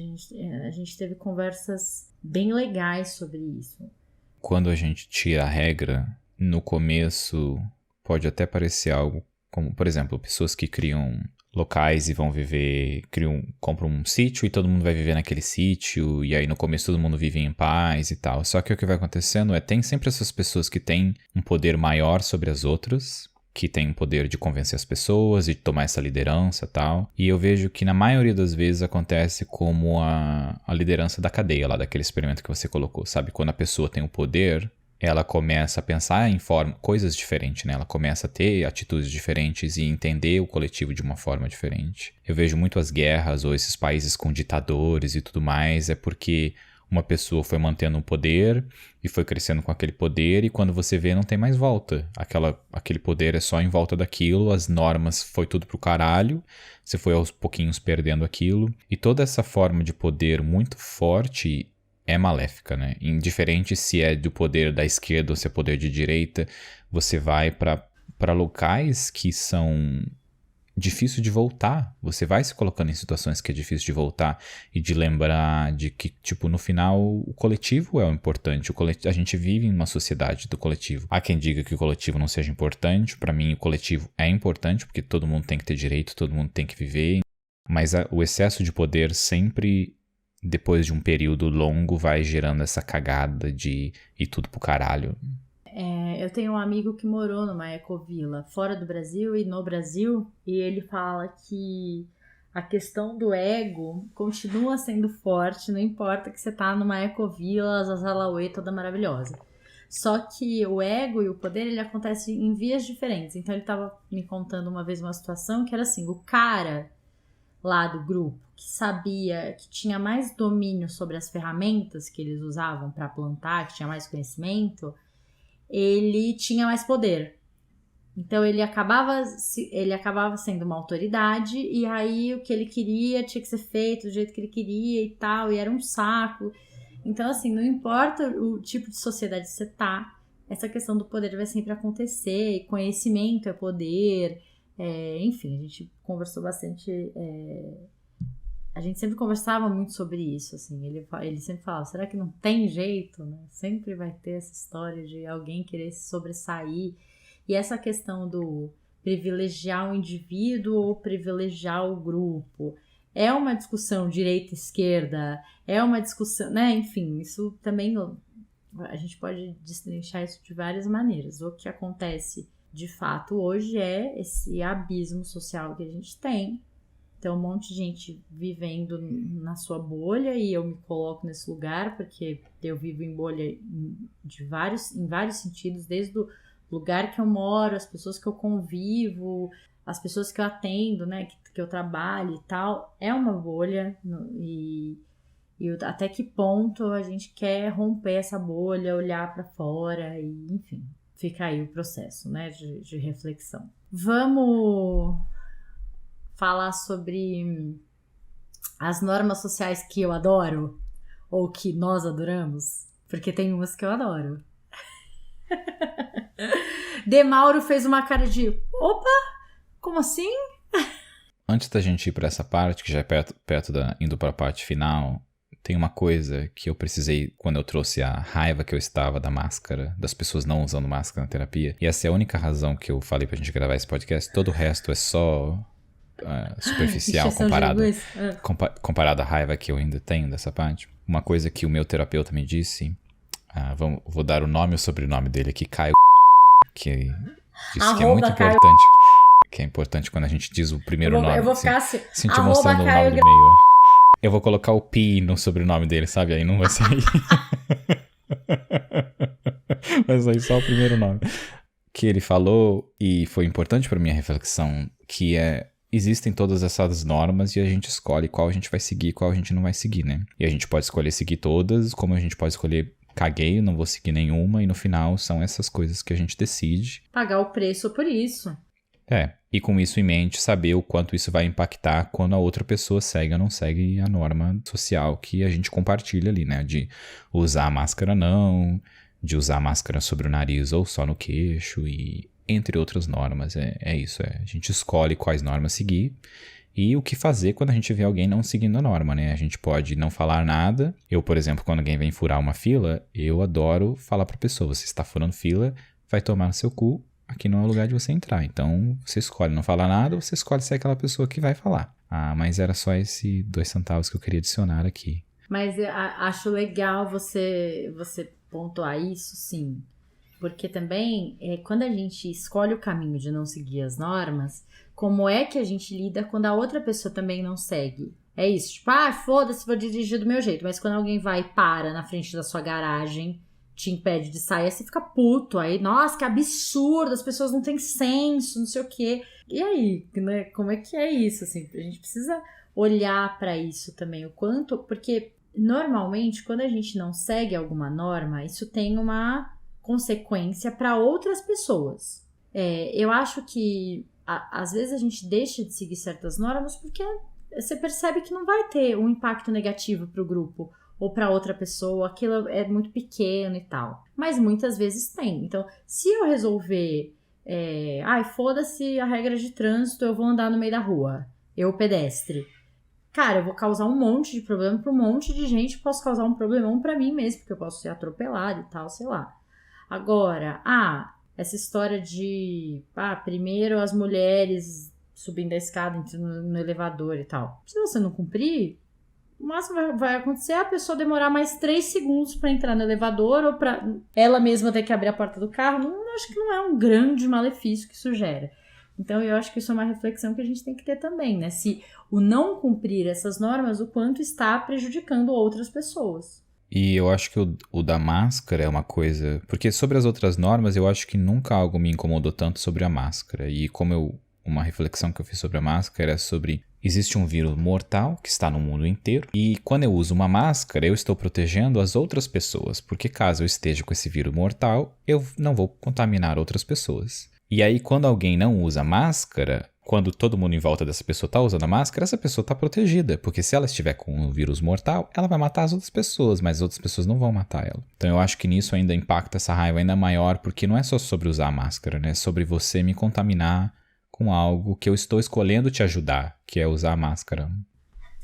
A gente teve conversas bem legais sobre isso. Quando a gente tira a regra, no começo pode até parecer algo como, por exemplo, pessoas que criam locais e vão viver, compram um sítio e todo mundo vai viver naquele sítio, e aí no começo todo mundo vive em paz e tal. Só que o que vai acontecendo tem sempre essas pessoas que têm um poder maior sobre as outras, que têm o poder de convencer as pessoas, de tomar essa liderança e tal. E eu vejo que na maioria das vezes acontece como a liderança da cadeia lá, daquele experimento que você colocou, sabe? Quando a pessoa tem o poder, ela começa a pensar em coisas diferentes, né? Ela começa a ter atitudes diferentes e entender o coletivo de uma forma diferente. Eu vejo muito as guerras ou esses países com ditadores e tudo mais, é porque uma pessoa foi mantendo um poder e foi crescendo com aquele poder e quando você vê não tem mais volta. Aquele poder é só em volta daquilo, as normas foi tudo pro caralho, você foi aos pouquinhos perdendo aquilo. E toda essa forma de poder muito forte é maléfica, né? Indiferente se é do poder da esquerda ou se é poder de direita, você vai para locais que são difícil de voltar. Você vai se colocando em situações que é difícil de voltar e de lembrar de que, tipo, no final o coletivo é o importante. A gente vive em uma sociedade do coletivo. Há quem diga que o coletivo não seja importante. Para mim, o coletivo é importante porque todo mundo tem que ter direito, todo mundo tem que viver. Mas o excesso de poder sempre, depois de um período longo, vai gerando essa cagada de ir tudo pro caralho. Eu tenho um amigo que morou numa ecovila fora do Brasil e no Brasil, e ele fala que a questão do ego continua sendo forte, não importa que você tá numa ecovila, Zazalauê toda maravilhosa. Só que o ego e o poder, ele acontece em vias diferentes. Então ele tava me contando uma vez uma situação que era assim, o cara lá do grupo que sabia, que tinha mais domínio sobre as ferramentas que eles usavam para plantar, que tinha mais conhecimento, ele tinha mais poder. Então ele acabava sendo uma autoridade, e aí o que ele queria tinha que ser feito do jeito que ele queria e tal, e era um saco. Então, assim, não importa o tipo de sociedade que você tá, essa questão do poder vai sempre acontecer, e conhecimento é poder, enfim, a gente conversou bastante, a gente sempre conversava muito sobre isso, assim, ele sempre falava, será que não tem jeito, né? Sempre vai ter essa história de alguém querer se sobressair, e essa questão do privilegiar o indivíduo ou privilegiar o grupo, é uma discussão direita-esquerda, é uma discussão, né? Enfim, isso também a gente pode destrinchar isso de várias maneiras. O que acontece de fato hoje é esse abismo social que a gente tem. Então, um monte de gente vivendo na sua bolha, e eu me coloco nesse lugar porque eu vivo em bolha em vários sentidos, desde o lugar que eu moro, as pessoas que eu convivo, as pessoas que eu atendo, né, que eu trabalho e tal, é uma bolha, e até que ponto a gente quer romper essa bolha, olhar para fora, e enfim, fica aí o processo, né, de reflexão. Vamos falar sobre as normas sociais que eu adoro, ou que nós adoramos, porque tem umas que eu adoro. Demauro fez uma cara de, opa, como assim? Antes da gente ir pra essa parte, que já é perto indo pra parte final, tem uma coisa que eu precisei quando eu trouxe a raiva que eu estava da máscara, das pessoas não usando máscara na terapia. E essa é a única razão que eu falei pra gente gravar esse podcast. Todo o resto é só superficial comparado à raiva que eu ainda tenho dessa parte. Uma coisa que o meu terapeuta me disse, vou dar o nome e o sobrenome dele aqui, Caio, que disse que é muito importante. Que é importante quando a gente diz o primeiro nome. Eu vou ficar assim, te mostrando o nome do meio. Eu vou colocar o pi no sobrenome dele, sabe? Aí não vai sair. Vai sair só o primeiro nome. Que ele falou, e foi importante para minha reflexão, que existem todas essas normas e a gente escolhe qual a gente vai seguir e qual a gente não vai seguir, né? E a gente pode escolher seguir todas, como a gente pode escolher caguei, não vou seguir nenhuma, e no final são essas coisas que a gente decide. Pagar o preço por isso. E com isso em mente, saber o quanto isso vai impactar quando a outra pessoa segue ou não segue a norma social que a gente compartilha ali, né? De usar a máscara não, de usar a máscara sobre o nariz ou só no queixo, e entre outras normas. É isso, a gente escolhe quais normas seguir e o que fazer quando a gente vê alguém não seguindo a norma, né? A gente pode não falar nada. Eu, por exemplo, quando alguém vem furar uma fila, eu adoro falar pra pessoa, você está furando fila, vai tomar no seu cu. Aqui não é o lugar de você entrar. Então, você escolhe não falar nada, ou você escolhe ser aquela pessoa que vai falar. Mas era só esse 2 centavos que eu queria adicionar aqui. Mas eu acho legal você pontuar isso, sim. Porque também, quando a gente escolhe o caminho de não seguir as normas, como é que a gente lida quando a outra pessoa também não segue? É isso, tipo, foda-se, vou dirigir do meu jeito. Mas quando alguém vai e para na frente da sua garagem, te impede de sair, aí você fica puto, aí, nossa, que absurdo, as pessoas não têm senso, não sei o quê. E aí, né, como é que é isso, assim? A gente precisa olhar pra isso também, o quanto, porque normalmente, quando a gente não segue alguma norma, isso tem uma consequência para outras pessoas. Eu acho que, às vezes, a gente deixa de seguir certas normas porque você percebe que não vai ter um impacto negativo pro grupo, ou para outra pessoa, aquilo é muito pequeno e tal. Mas muitas vezes tem. Então, se eu resolver, foda-se a regra de trânsito, eu vou andar no meio da rua, eu pedestre. Cara, eu vou causar um monte de problema para um monte de gente, posso causar um problemão para mim mesmo, porque eu posso ser atropelado e tal, sei lá. Agora, essa história de, primeiro as mulheres subindo a escada, entrando no elevador e tal. Se você não cumprir, o máximo vai acontecer a pessoa demorar mais 3 segundos para entrar no elevador, ou para ela mesma ter que abrir a porta do carro. Não, acho que não é um grande malefício que isso gera. Então eu acho que isso é uma reflexão que a gente tem que ter também, né? Se o não cumprir essas normas, o quanto está prejudicando outras pessoas. E eu acho que o da máscara é uma coisa... Porque sobre as outras normas, eu acho que nunca algo me incomodou tanto sobre a máscara. E uma reflexão que eu fiz sobre a máscara é sobre... Existe um vírus mortal que está no mundo inteiro. E quando eu uso uma máscara, eu estou protegendo as outras pessoas. Porque caso eu esteja com esse vírus mortal, eu não vou contaminar outras pessoas. E aí, quando alguém não usa máscara... Quando todo mundo em volta dessa pessoa está usando a máscara, essa pessoa está protegida. Porque se ela estiver com um vírus mortal, ela vai matar as outras pessoas, mas as outras pessoas não vão matar ela. Então eu acho que nisso ainda impacta essa raiva ainda maior, porque não é só sobre usar a máscara, né? É sobre você me contaminar com algo que eu estou escolhendo te ajudar, que é usar a máscara.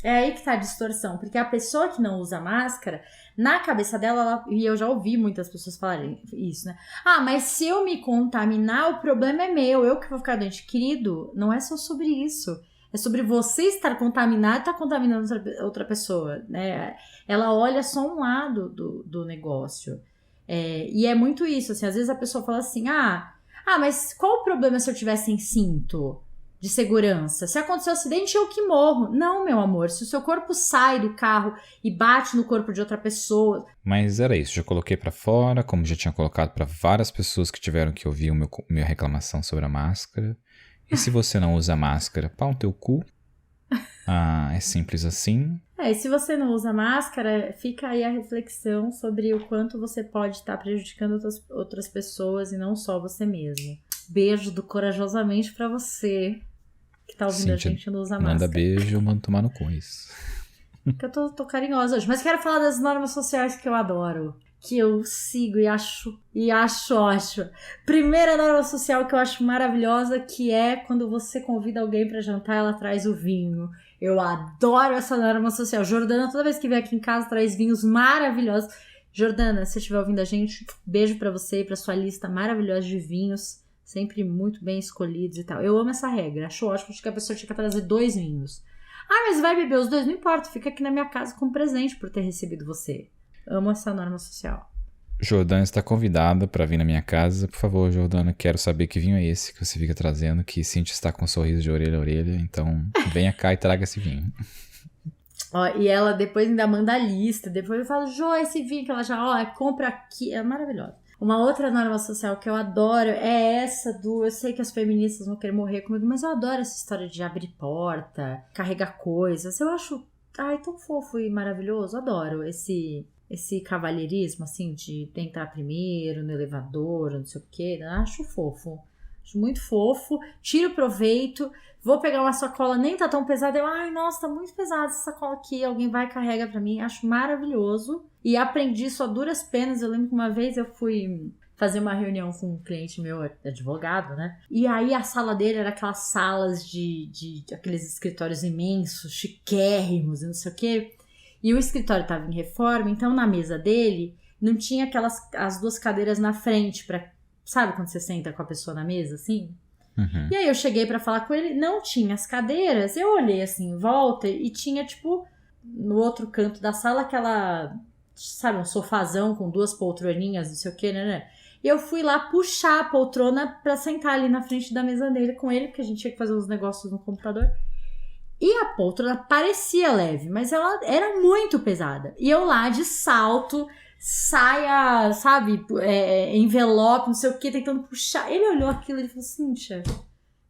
É aí que tá a distorção, porque a pessoa que não usa máscara, na cabeça dela, e eu já ouvi muitas pessoas falarem isso, né? Ah, mas se eu me contaminar, o problema é meu, eu que vou ficar doente. Querido, não é só sobre isso. É sobre você estar contaminado e estar contaminando outra pessoa, né? Ela olha só um lado do negócio. E é muito isso, assim, às vezes a pessoa fala assim, mas qual o problema se eu tiver sem cinto de segurança? Se acontecer um acidente, eu que morro. Não, meu amor, se o seu corpo sai do carro e bate no corpo de outra pessoa... Mas era isso, já coloquei pra fora, como já tinha colocado pra várias pessoas que tiveram que ouvir minha reclamação sobre a máscara. E se você não usa máscara, pau no teu cu. É simples assim. E se você não usa máscara, fica aí a reflexão sobre o quanto você pode estar prejudicando outras pessoas e não só você mesmo. Beijo do Corajosamente pra você que tá ouvindo Cíntia, a gente não usa máscara. Manda beijo, mando tomar no cu isso. Porque eu tô carinhosa hoje. Mas quero falar das normas sociais que eu adoro. Que eu sigo e acho ótimo. Primeira norma social que eu acho maravilhosa, que é quando você convida alguém pra jantar, ela traz o vinho. Eu adoro essa norma social. Jordana, toda vez que vem aqui em casa, traz vinhos maravilhosos. Jordana, se você estiver ouvindo a gente, beijo pra você e pra sua lista maravilhosa de vinhos. Sempre muito bem escolhidos e tal. Eu amo essa regra. Acho ótimo. Acho que a pessoa tinha que trazer 2 vinhos. Mas vai beber os 2? Não importa. Fica aqui na minha casa como presente por ter recebido você. Amo essa norma social. Jordana está convidada para vir na minha casa. Por favor, Jordana, quero saber que vinho é esse que você fica trazendo, que Cíntia está com um sorriso de orelha a orelha. Então, venha cá e traga esse vinho. E ela depois ainda manda a lista. Depois eu falo, Jô, esse vinho que ela já, compra aqui. É maravilhosa. Uma outra norma social que eu adoro é essa eu sei que as feministas vão querer morrer comigo, mas eu adoro essa história de abrir porta, carregar coisas. Eu acho, tão fofo e maravilhoso. Adoro esse cavalheirismo, assim, de entrar primeiro no elevador, não sei o quê. Acho fofo. Acho muito fofo. Tiro proveito. Vou pegar uma sacola, nem tá tão pesada. Nossa, tá muito pesada essa sacola aqui. Alguém vai e carrega pra mim. Acho maravilhoso. E aprendi isso a duras penas. Eu lembro que uma vez eu fui fazer uma reunião com um cliente meu, advogado, né? E aí a sala dele era aquelas salas de aqueles escritórios imensos, chiquérrimos e não sei o quê. E o escritório tava em reforma, então na mesa dele não tinha as 2 cadeiras na frente pra... Sabe quando você senta com a pessoa na mesa, assim? Uhum. E aí eu cheguei pra falar com ele, não tinha as cadeiras. Eu olhei assim em volta e tinha, tipo, no outro canto da sala aquela, sabe, um sofazão com 2 poltroninhas, não sei o que, né? E eu fui lá puxar a poltrona pra sentar ali na frente da mesa dele com ele, porque a gente tinha que fazer uns negócios no computador. E a poltrona parecia leve, mas ela era muito pesada. E eu lá de salto, saia, sabe, envelope, não sei o que, tentando puxar. Ele olhou aquilo e falou, Cíntia,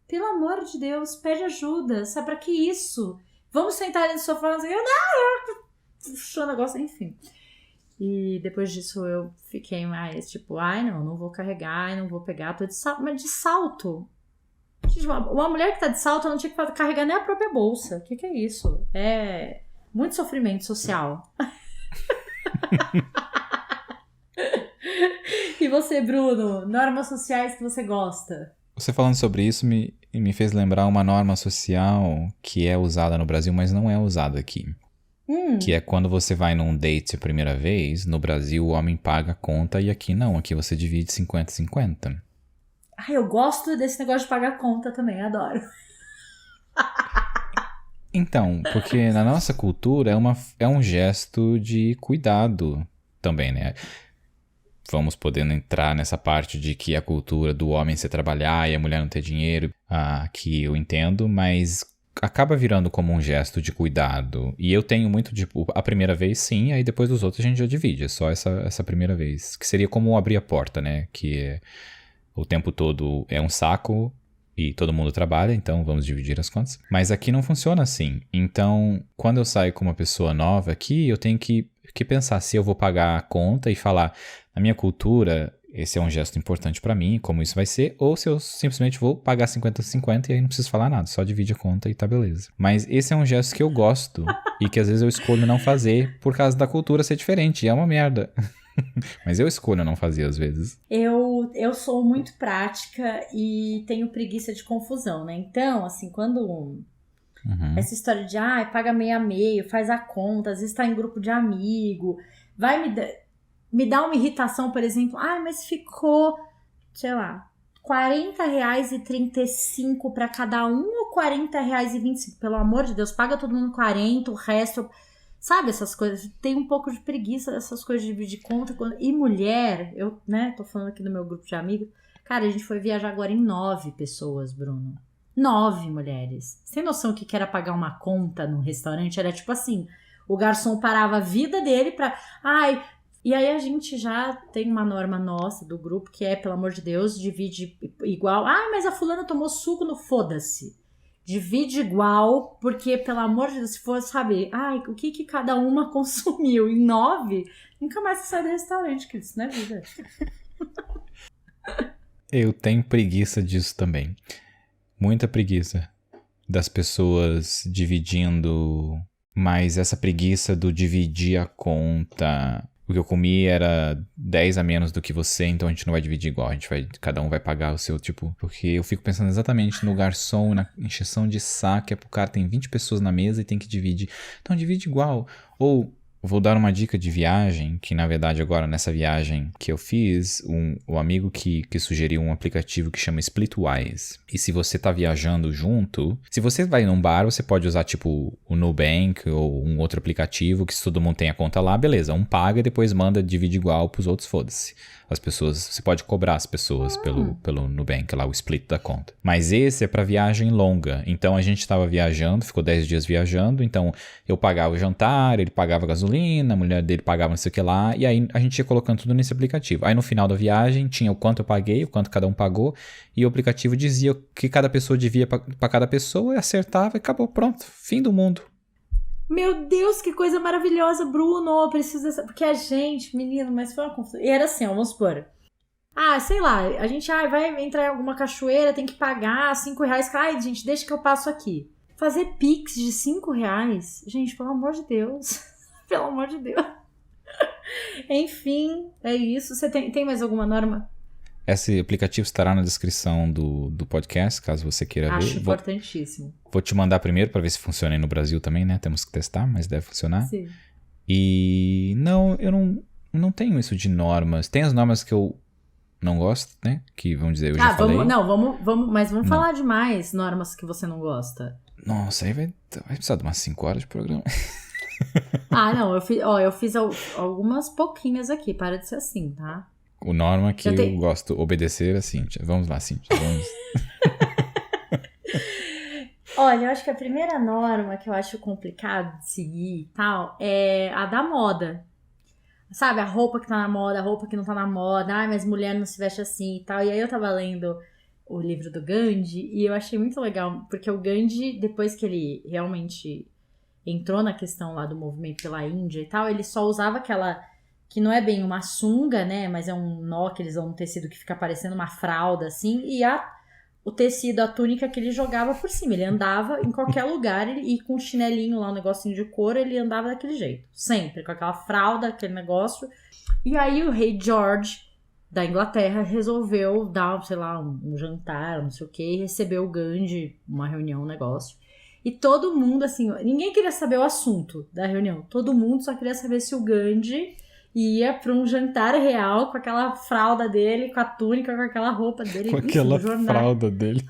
pelo amor de Deus, pede ajuda, sabe, pra que isso? Vamos sentar ali no sofá, não sei o que. Puxou o negócio, enfim. E depois disso eu fiquei mais tipo, não vou carregar, não vou pegar, tô de salto, mas de salto. Gente, uma mulher que tá de salto não tinha que carregar nem a própria bolsa. O que é isso? É muito sofrimento social. E você, Bruno? Normas sociais que você gosta? Você falando sobre isso me fez lembrar uma norma social que é usada no Brasil, mas não é usada aqui. Que é quando você vai num date a primeira vez, no Brasil o homem paga a conta e aqui não, aqui você divide 50-50. Eu gosto desse negócio de pagar conta também, adoro. Então, porque na nossa cultura é um gesto de cuidado também, né? Vamos podendo entrar nessa parte de que a cultura do homem se trabalhar e a mulher não ter dinheiro, que eu entendo, mas acaba virando como um gesto de cuidado. E eu tenho muito, tipo, a primeira vez sim, aí depois dos outros a gente já divide. É só essa primeira vez. Que seria como abrir a porta, né? Que o tempo todo é um saco e todo mundo trabalha, então vamos dividir as contas. Mas aqui não funciona assim. Então, quando eu saio com uma pessoa nova aqui, eu tenho que pensar se eu vou pagar a conta e falar, na minha cultura, esse é um gesto importante pra mim, como isso vai ser, ou se eu simplesmente vou pagar 50-50 e aí não preciso falar nada, só divide a conta e tá beleza. Mas esse é um gesto que eu gosto e que às vezes eu escolho não fazer por causa da cultura ser diferente, e é uma merda. Mas eu escolho não fazer às vezes. Eu sou muito prática e tenho preguiça de confusão, né? Então, assim, quando... Essa história de, paga meio a meio, faz a conta, às vezes tá em grupo de amigo, vai me dá uma irritação, por exemplo, mas ficou, sei lá, R$40,35 pra cada um ou R$40,25? Pelo amor de Deus, paga todo mundo 40, o resto... Sabe essas coisas? Tem um pouco de preguiça dessas coisas de dividir conta. E mulher, eu, né, tô falando aqui do meu grupo de amigos. Cara, a gente foi viajar agora em 9 pessoas, Bruno. 9 mulheres. Você tem noção que era pagar uma conta num restaurante? Era tipo assim, o garçom parava a vida dele pra... E aí a gente já tem uma norma nossa do grupo que é, pelo amor de Deus, divide igual. Mas a fulana tomou suco no foda-se. Divide igual, porque, pelo amor de Deus, se for saber, o que cada uma consumiu em 9, nunca mais você sai do restaurante, que isso não é vida. Eu tenho preguiça disso também. Muita preguiça das pessoas dividindo, mas essa preguiça do dividir a conta... O que eu comi era 10 a menos do que você, então a gente não vai dividir igual. Cada um vai pagar o seu, tipo... Porque eu fico pensando exatamente no garçom, na encheção de saco. É pro cara, tem 20 pessoas na mesa e tem que dividir. Então divide igual. Ou... Vou dar uma dica de viagem, que na verdade agora nessa viagem que eu fiz, o amigo que sugeriu um aplicativo que chama Splitwise. E se você tá viajando junto, se você vai num bar, você pode usar tipo o Nubank ou um outro aplicativo que se todo mundo tem a conta lá, beleza, um paga e depois manda, divide igual pros outros, foda-se. As pessoas, você pode cobrar as pessoas pelo Nubank lá, o split da conta. Mas esse é pra viagem longa. Então a gente tava viajando, ficou 10 dias viajando, então eu pagava o jantar, ele pagava a gasolina, a mulher dele pagava não sei o que lá, e aí a gente ia colocando tudo nesse aplicativo. Aí no final da viagem tinha o quanto eu paguei, o quanto cada um pagou, e o aplicativo dizia o que cada pessoa devia pra cada pessoa, e acertava e acabou, pronto, fim do mundo. Meu Deus, que coisa maravilhosa, Bruno, preciso dessa... Porque a gente, menino, mas foi uma confusão. E era assim, vamos supor. Sei lá, a gente vai entrar em alguma cachoeira, tem que pagar R$5. Gente, deixa que eu passo aqui. Fazer pix de R$5? Gente, pelo amor de Deus. Pelo amor de Deus. Enfim, é isso. Você tem mais alguma norma? Esse aplicativo estará na descrição do podcast, caso você queira ver. Acho importantíssimo. Vou te mandar primeiro para ver se funciona aí no Brasil também, né? Temos que testar, mas deve funcionar. Sim. E não, eu não tenho isso de normas. Tem as normas que eu não gosto, né? Que, vamos dizer, eu já falei. Vamos falar de mais normas que você não gosta. Nossa, aí vai precisar de umas 5 horas de programa. Não, eu fiz algumas pouquinhas aqui, para de ser assim, tá? O norma que eu gosto obedecer a Cíntia. Vamos lá, Cíntia, vamos. Olha, eu acho que a primeira norma que eu acho complicado de seguir e tal é a da moda. Sabe, a roupa que tá na moda, a roupa que não tá na moda. Mas mulher não se veste assim e tal. E aí eu tava lendo o livro do Gandhi e eu achei muito legal, porque o Gandhi, depois que ele realmente entrou na questão lá do movimento pela Índia e tal, ele só usava aquela... que não é bem uma sunga, né, mas é um nó que eles dão no tecido que fica parecendo uma fralda, assim, e o tecido, a túnica que ele jogava por cima. Ele andava em qualquer lugar e com um chinelinho lá, um negocinho de couro, ele andava daquele jeito. Sempre, com aquela fralda, aquele negócio. E aí o rei George, da Inglaterra, resolveu dar, sei lá, um jantar, não sei o quê, e recebeu o Gandhi, uma reunião, um negócio. E todo mundo, assim, ninguém queria saber o assunto da reunião. Todo mundo só queria saber se o Gandhi ia pra um jantar real com aquela fralda dele, com a túnica, com aquela roupa dele. Com aquela fralda dele.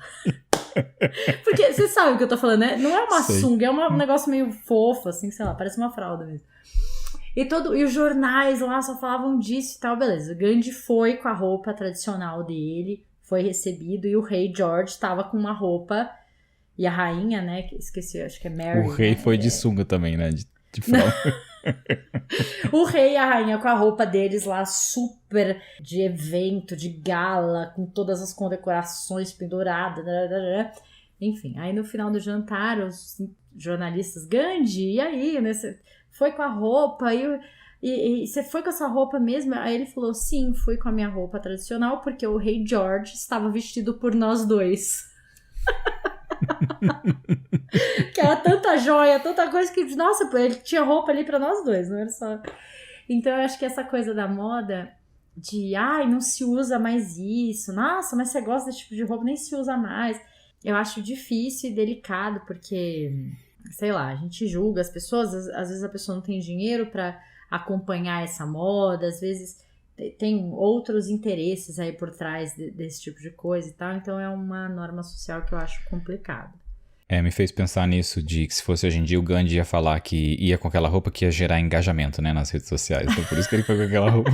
Porque você sabe o que eu tô falando, né? Não é uma sunga, é um negócio meio fofo, assim, sei lá, parece uma fralda mesmo. E os jornais lá só falavam disso e tal, beleza. O Gandhi foi com a roupa tradicional dele, foi recebido, e o rei George tava com uma roupa E a rainha, né, que esqueci, acho que é Mary. O rei, né, foi de sunga também, né, de fralda. O rei e a rainha com a roupa deles lá, super de evento, de gala, com todas as condecorações penduradas. Enfim, aí no final do jantar, os jornalistas, Gandhi, e aí, né? Você foi com a roupa e você foi com essa roupa mesmo? Aí ele falou, sim, fui com a minha roupa tradicional, porque o rei George estava vestido por nós dois. Que era tanta joia, tanta coisa que, nossa, ele tinha roupa ali pra nós dois, não era só. Então eu acho que essa coisa da moda de, não se usa mais isso, nossa, mas você gosta desse tipo de roupa, nem se usa mais. Eu acho difícil e delicado, porque, sei lá, a gente julga as pessoas, às vezes a pessoa não tem dinheiro pra acompanhar essa moda, às vezes tem outros interesses aí por trás desse tipo de coisa e tal, então é uma norma social que eu acho complicado. Me fez pensar nisso, de que se fosse hoje em dia o Gandhi ia falar que ia com aquela roupa que ia gerar engajamento, né, nas redes sociais, então por isso que ele foi com aquela roupa.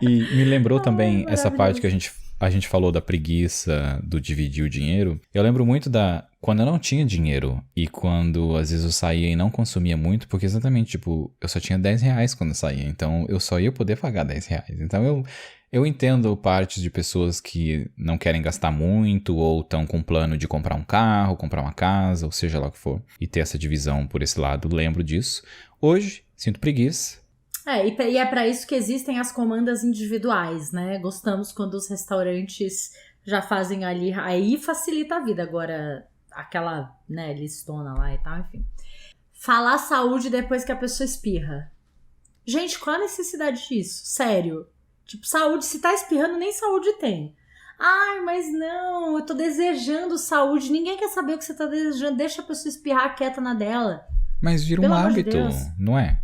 E me lembrou também essa parte que a gente falou da preguiça, do dividir o dinheiro. Eu lembro muito quando eu não tinha dinheiro e quando às vezes eu saía e não consumia muito, porque exatamente, tipo, eu só tinha R$10 quando eu saía, então eu só ia poder pagar R$10. Então eu entendo partes de pessoas que não querem gastar muito ou estão com plano de comprar um carro, comprar uma casa, ou seja lá o que for, e ter essa divisão por esse lado, lembro disso. Hoje, sinto preguiça. E é para isso que existem as comandas individuais, né? Gostamos quando os restaurantes já fazem ali, aí facilita a vida. Agora, aquela, né, listona lá e tal, enfim. Falar saúde depois que a pessoa espirra. Gente, qual a necessidade disso? Sério. Tipo, saúde, se tá espirrando, nem saúde tem. Ai, mas não, eu tô desejando saúde. Ninguém quer saber o que você tá desejando. Deixa a pessoa espirrar quieta na dela. Mas vira um hábito, não é?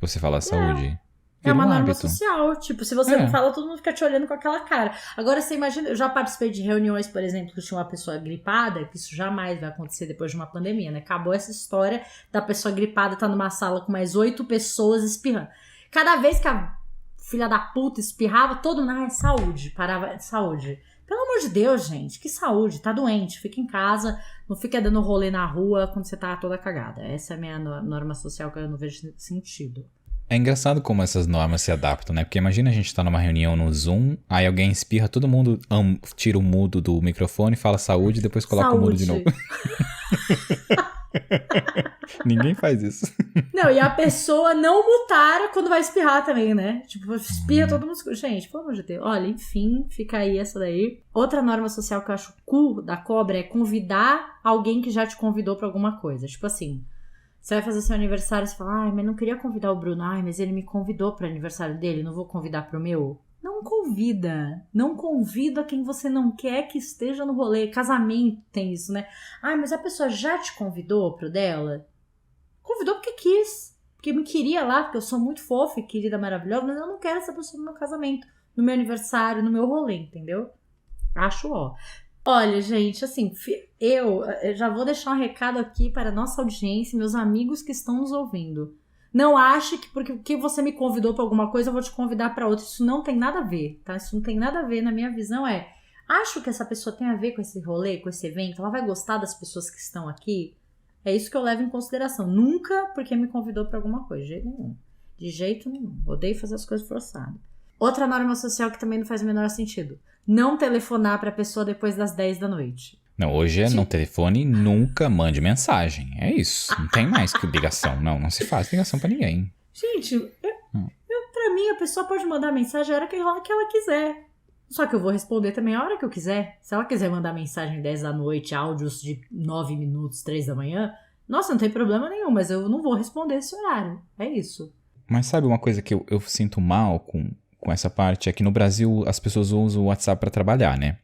Você falar saúde. É uma norma social. Tipo, se você não fala, todo mundo fica te olhando com aquela cara. Agora, você imagina... Eu já participei de reuniões, por exemplo, que tinha uma pessoa gripada, que isso jamais vai acontecer depois de uma pandemia, né? Acabou essa história da pessoa gripada estar numa sala com mais 8 pessoas espirrando. Cada vez que a filha da puta espirrava, todo mundo... saúde. Parava... Saúde. Pelo amor de Deus, gente. Que saúde. Tá doente. Fica em casa. Não fica dando rolê na rua quando você tá toda cagada. Essa é a minha norma social que eu não vejo sentido. É engraçado como essas normas se adaptam, né? Porque imagina a gente tá numa reunião no Zoom, aí alguém espirra, todo mundo tira o mudo do microfone, fala saúde e depois coloca o mudo de novo. Ninguém faz isso. Não, e a pessoa não mutar quando vai espirrar também, né? Tipo, espirra todo mundo. Gente, pelo amor de Deus. Olha, enfim, fica aí essa daí. Outra norma social que eu acho cu da cobra é convidar alguém que já te convidou pra alguma coisa. Tipo assim, você vai fazer seu aniversário e você fala, mas não queria convidar o Bruno. Mas ele me convidou pro aniversário dele, não vou convidar pro meu. Não convida. Não convida quem você não quer que esteja no rolê. Casamento tem isso, né? Mas a pessoa já te convidou pro dela? Convidou porque quis. Porque me queria lá, porque eu sou muito fofa e querida, maravilhosa, mas eu não quero essa pessoa no meu casamento, no meu aniversário, no meu rolê, entendeu? Acho, Olha, gente, assim, eu já vou deixar um recado aqui para a nossa audiência, meus amigos que estão nos ouvindo. Não ache que porque você me convidou para alguma coisa, eu vou te convidar para outra. Isso não tem nada a ver, tá? Isso não tem nada a ver. Na minha visão acho que essa pessoa tem a ver com esse rolê, com esse evento, ela vai gostar das pessoas que estão aqui. É isso que eu levo em consideração. Nunca porque me convidou para alguma coisa, de jeito nenhum. De jeito nenhum. Odeio fazer as coisas forçadas. Outra norma social que também não faz o menor sentido. Não telefonar pra pessoa depois das 10 da noite. Não, hoje é no telefone, nunca mande mensagem. É isso. Não tem mais que ligação. Não se faz ligação pra ninguém. Gente, pra mim, a pessoa pode mandar mensagem a hora que ela quiser. Só que eu vou responder também a hora que eu quiser. Se ela quiser mandar mensagem 10 da noite, áudios de 9 minutos, 3 da manhã, nossa, não tem problema nenhum, mas eu não vou responder esse horário. É isso. Mas sabe uma coisa que eu sinto mal com essa parte? É que no Brasil as pessoas usam o WhatsApp pra trabalhar, né?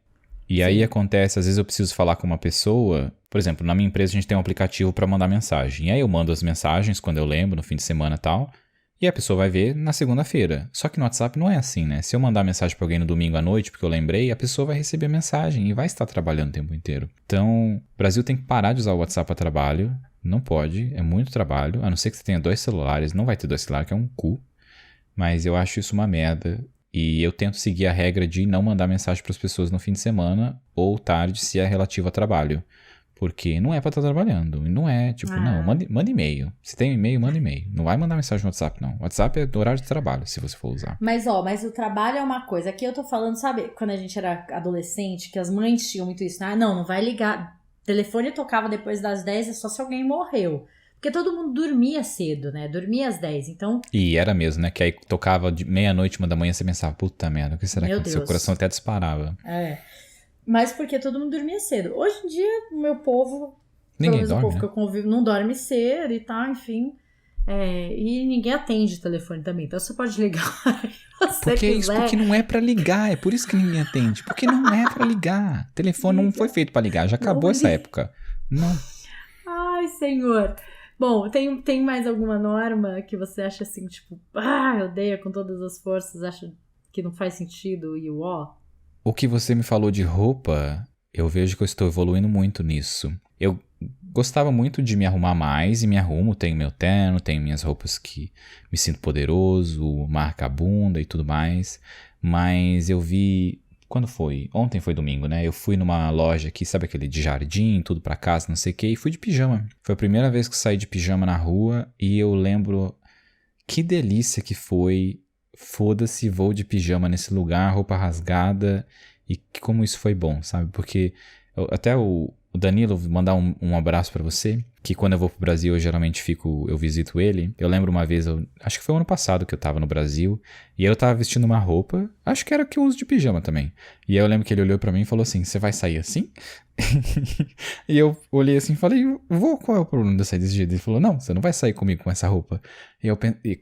E aí acontece, às vezes eu preciso falar com uma pessoa, por exemplo, na minha empresa a gente tem um aplicativo pra mandar mensagem. E aí eu mando as mensagens quando eu lembro, no fim de semana e tal, e a pessoa vai ver na segunda-feira. Só que no WhatsApp não é assim, né? Se eu mandar mensagem pra alguém no domingo à noite, porque eu lembrei, a pessoa vai receber a mensagem e vai estar trabalhando o tempo inteiro. Então, o Brasil tem que parar de usar o WhatsApp pra trabalho. Não pode, é muito trabalho, a não ser que você tenha 2 celulares, não vai ter 2 celulares, que é um cu. Mas eu acho isso uma merda. E eu tento seguir a regra de não mandar mensagem para as pessoas no fim de semana ou tarde se é relativo a trabalho. Porque não é pra estar trabalhando. Não é, tipo, não, manda e-mail. Se tem e-mail, manda e-mail. Não vai mandar mensagem no WhatsApp, não. WhatsApp é do horário de trabalho, se você for usar. Mas o trabalho é uma coisa. Aqui eu tô falando, sabe, quando a gente era adolescente, que as mães tinham muito isso. Ah, não vai ligar. O telefone tocava depois das 10, é só se alguém morreu. Porque todo mundo dormia cedo, né? Dormia às 10, então... E era mesmo, né? Que aí tocava de meia-noite, 1 da manhã, você pensava, puta merda, o que será que aconteceu? O coração até disparava. Mas porque todo mundo dormia cedo. Hoje em dia, o meu povo... Ninguém dorme, o povo que eu convivo não dorme cedo e tal, enfim. E ninguém atende telefone também. Então você pode ligar se você quiser. Isso, porque não é pra ligar. É por isso que ninguém atende. Porque não é pra ligar. Telefone não foi feito pra ligar. Já acabou essa época. Não. Ai, senhor. Bom, tem mais alguma norma que você acha assim, tipo, odeia com todas as forças, acha que não faz sentido e O que você me falou de roupa, eu vejo que eu estou evoluindo muito nisso. Eu gostava muito de me arrumar mais e me arrumo. Tenho meu terno, tenho minhas roupas que me sinto poderoso, marca a bunda e tudo mais. Mas eu vi... Quando foi? Ontem foi domingo, né? Eu fui numa loja aqui, sabe aquele de jardim, tudo pra casa, não sei o que, e fui de pijama. Foi a primeira vez que saí de pijama na rua e eu lembro que delícia que foi. Foda-se, vou de pijama nesse lugar, roupa rasgada, e como isso foi bom, sabe? Porque até o Danilo, mandar um abraço pra você, que quando eu vou pro Brasil eu geralmente eu visito ele. Eu lembro uma vez, acho que foi o ano passado que eu tava no Brasil, e aí eu tava vestindo uma roupa, acho que era que eu uso de pijama também. E aí eu lembro que ele olhou pra mim e falou assim, você vai sair assim? E eu olhei assim e falei, qual é o problema de eu sair desse jeito? Ele falou, não, você não vai sair comigo com essa roupa. E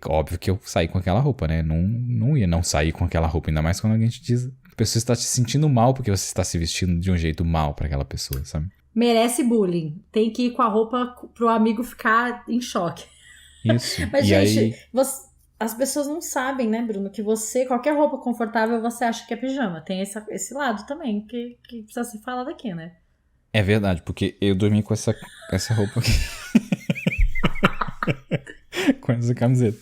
óbvio que eu saí com aquela roupa, né? Não ia não sair com aquela roupa, ainda mais quando alguém te diz, a pessoa está te sentindo mal porque você está se vestindo de um jeito mal pra aquela pessoa, sabe? Merece bullying. Tem que ir com a roupa pro amigo ficar em choque. Isso. Mas, gente, as pessoas não sabem, né, Bruno, que qualquer roupa confortável, você acha que é pijama. Tem esse lado também que precisa ser falado aqui, né? É verdade, porque eu dormi com essa roupa aqui. Com essa camiseta.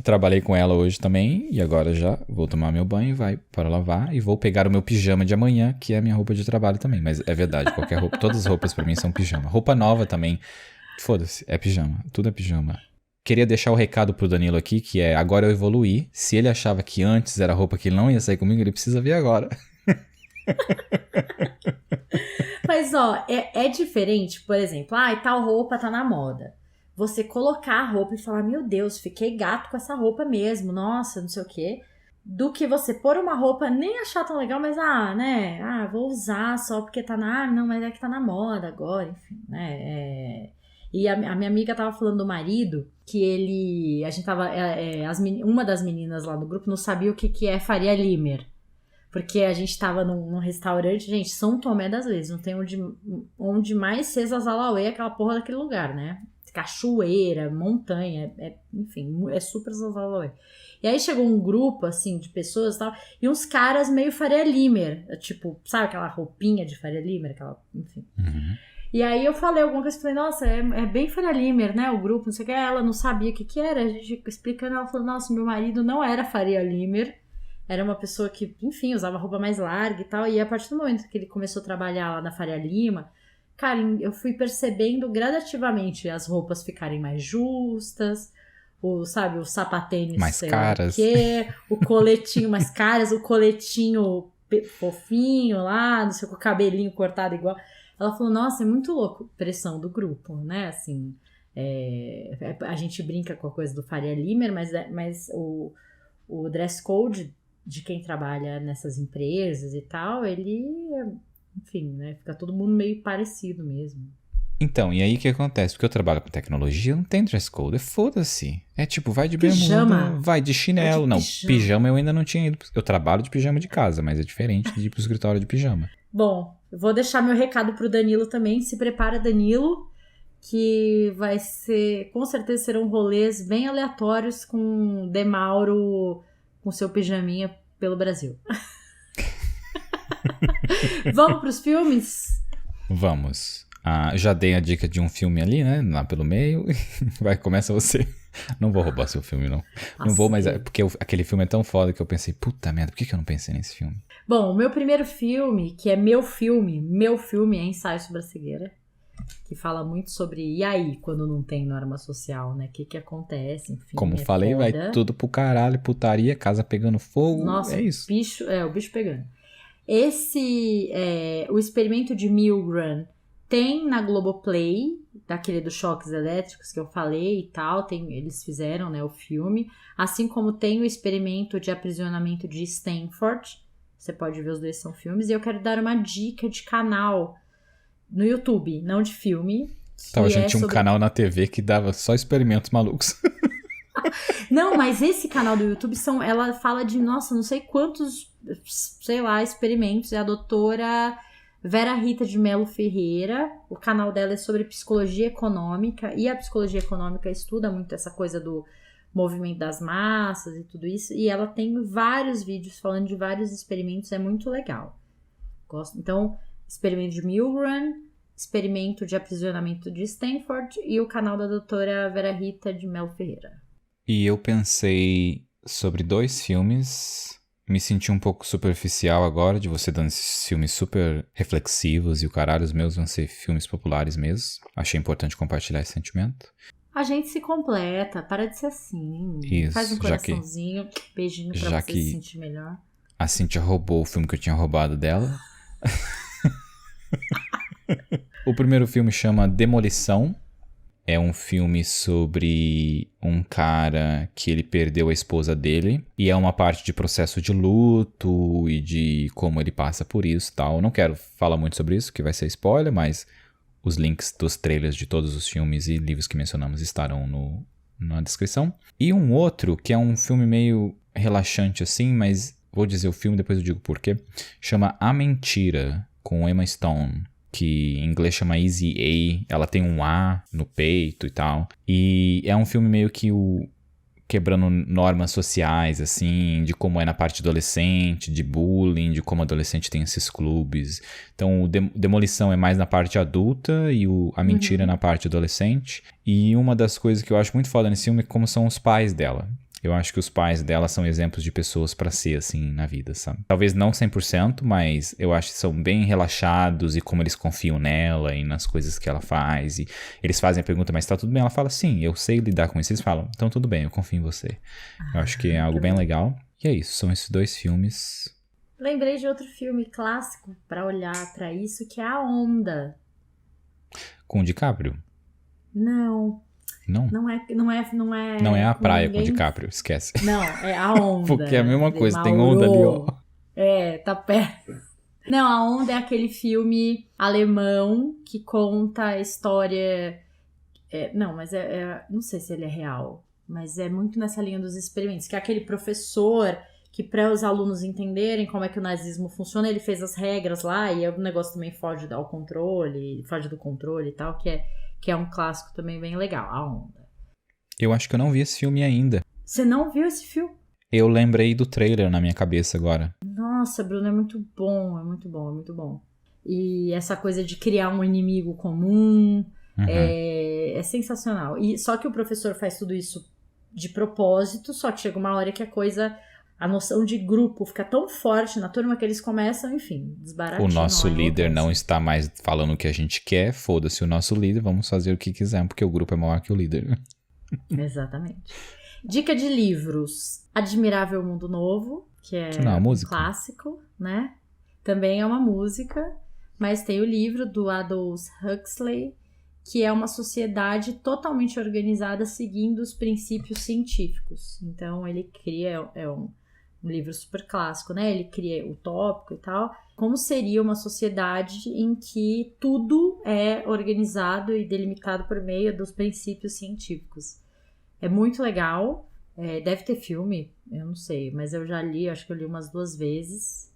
Trabalhei com ela hoje também e agora já vou tomar meu banho, vai para lavar e vou pegar o meu pijama de amanhã, que é a minha roupa de trabalho também. Mas é verdade, qualquer roupa, todas as roupas pra mim são pijama. Roupa nova também, foda-se, é pijama, tudo é pijama. Queria deixar o recado pro Danilo aqui, que é, agora eu evoluí. Se ele achava que antes era roupa que não ia sair comigo, ele precisa ver agora. Mas, é diferente, por exemplo, tal roupa tá na moda. Você colocar a roupa e falar, meu Deus, fiquei gato com essa roupa mesmo, nossa, não sei o quê. Do que você pôr uma roupa, nem achar tão legal, mas, vou usar só porque tá não, mas é que tá na moda agora, enfim, né, E a minha amiga tava falando do marido, que a gente tava, uma das meninas lá no grupo não sabia o que é Faria Limer. Porque a gente tava num restaurante, gente, São Tomé das Letras, não tem onde mais ser Zazalauê, aquela porra daquele lugar, né? Cachoeira, montanha, enfim, é super Zazalauê. E aí chegou um grupo, assim, de pessoas e tal, e uns caras meio Faria Limer, tipo, sabe aquela roupinha de Faria Limer, enfim. Uhum. E aí eu falei alguma coisa, falei, nossa, é bem Faria Limer, né, o grupo, não sei o que, ela não sabia o que era, a gente explicando, ela falou, nossa, meu marido não era Faria Limer, era uma pessoa que, enfim, usava roupa mais larga e tal, e a partir do momento que ele começou a trabalhar lá na Faria Lima, cara, eu fui percebendo gradativamente as roupas ficarem mais justas, o sapatênis mais caras, o coletinho mais caras, o coletinho fofinho lá, não sei, com o cabelinho cortado igual. Ela falou, nossa, é muito louco, pressão do grupo, né, assim, a gente brinca com a coisa do Faria Limer, mas o dress code de quem trabalha nessas empresas e tal, ele, enfim, né, fica todo mundo meio parecido mesmo. Então, e aí o que acontece? Porque eu trabalho com tecnologia, não tem dress code, foda-se. É tipo, vai de pijama. bermuda, vai de chinelo. Não, pijama eu ainda não tinha ido. Eu trabalho de pijama de casa, mas é diferente de ir pro escritório de pijama. Bom, eu vou deixar meu recado pro Danilo também. Se prepara, Danilo, que vai ser, com certeza serão rolês bem aleatórios com Demauro com seu pijaminha pelo Brasil. Vamos pros filmes? Vamos. Já dei a dica de um filme ali, né? Lá pelo meio. Começa você. Não vou roubar seu filme, não. Não vou, mas é porque aquele filme é tão foda que eu pensei, puta merda, por que eu não pensei nesse filme? Bom, o meu primeiro filme, que é meu filme é Ensaio sobre a Cegueira, que fala muito sobre, e aí, quando não tem norma social, né? O que acontece, enfim, Como é falei, foda. vai tudo pro caralho, putaria, casa pegando fogo, Nossa, é isso. o bicho pegando. O experimento de Milgram tem na Globoplay, daquele dos choques elétricos que eu falei e tal, eles fizeram, né, o filme, assim como tem o experimento de aprisionamento de Stanford, você pode ver, os dois são filmes, e eu quero dar uma dica de canal no YouTube, não de filme. Então, a gente tinha um canal na TV que dava só experimentos malucos. Não, mas esse canal do YouTube ela fala de, nossa, não sei quantos, sei lá, experimentos. É a doutora Vera Rita de Mello Ferreira. O canal dela é sobre psicologia econômica. E a psicologia econômica estuda muito essa coisa do movimento das massas e tudo isso. E ela tem vários vídeos falando de vários experimentos. É muito legal. Gosto. Então, experimento de Milgram, experimento de aprisionamento de Stanford e o canal da doutora Vera Rita de Mello Ferreira. E eu pensei sobre 2 filmes, me senti um pouco superficial agora, de você dando esses filmes super reflexivos e o caralho, os meus vão ser filmes populares mesmo. Achei importante compartilhar esse sentimento. A gente se completa, para de ser assim. Isso, faz um coraçãozinho, beijinho pra você se sentir melhor. A Cíntia roubou o filme que eu tinha roubado dela. O primeiro filme chama Demolição. É um filme sobre um cara que ele perdeu a esposa dele. E é uma parte de processo de luto e de como ele passa por isso e tal. Não quero falar muito sobre isso, que vai ser spoiler, mas os links dos trailers de todos os filmes e livros que mencionamos estarão na descrição. E um outro, que é um filme meio relaxante assim, mas vou dizer o filme, depois eu digo por quê. Chama A Mentira, com Emma Stone. Que em inglês chama Easy A, ela tem um A no peito e tal. E é um filme meio que quebrando normas sociais, assim, de como é na parte adolescente, de bullying, de como adolescente tem esses clubes. Então, o Demolição é mais na parte adulta e A Mentira é na parte adolescente. E uma das coisas que eu acho muito foda nesse filme é como são os pais dela. Eu acho que os pais dela são exemplos de pessoas pra ser assim na vida, sabe? Talvez não 100%, mas eu acho que são bem relaxados e como eles confiam nela e nas coisas que ela faz. E eles fazem a pergunta, mas tá tudo bem? Ela fala, sim, eu sei lidar com isso. Eles falam, então tudo bem, eu confio em você. Eu acho que é algo bem legal. E é isso, são esses 2 filmes. Lembrei de outro filme clássico pra olhar pra isso, que é A Onda. Com o DiCaprio? Não. Não? Não é a praia com o DiCaprio, esquece. Não, é A Onda. Porque é a mesma coisa, tem onda ali, ó. É, tá perto. Não, A Onda é aquele filme alemão que conta a história... não sei se ele é real, mas é muito nessa linha dos experimentos, que é aquele professor que, para os alunos entenderem como é que o nazismo funciona, ele fez as regras lá e o negócio também foge do controle e tal, que é um clássico também bem legal, A Onda. Eu acho que eu não vi esse filme ainda. Você não viu esse filme? Eu lembrei do trailer na minha cabeça agora. Nossa, Bruno, é muito bom, é muito bom, é muito bom. E essa coisa de criar um inimigo comum é sensacional. E só que o professor faz tudo isso de propósito, só que chega uma hora que a noção de grupo fica tão forte na turma que eles começam, enfim, desbaratinam. O nosso líder não está mais falando o que a gente quer, foda-se o nosso líder, vamos fazer o que quiser, porque o grupo é maior que o líder. Exatamente. Dica de livros. Admirável Mundo Novo, que é um clássico, né? Também é uma música, mas tem o livro do Aldous Huxley, que é uma sociedade totalmente organizada seguindo os princípios científicos. Então, ele cria... um livro super clássico, né? Ele cria o tópico e tal. Como seria uma sociedade em que tudo é organizado e delimitado por meio dos princípios científicos. É muito legal. Deve ter filme, eu não sei, mas eu já li, acho que eu li umas 2 vezes.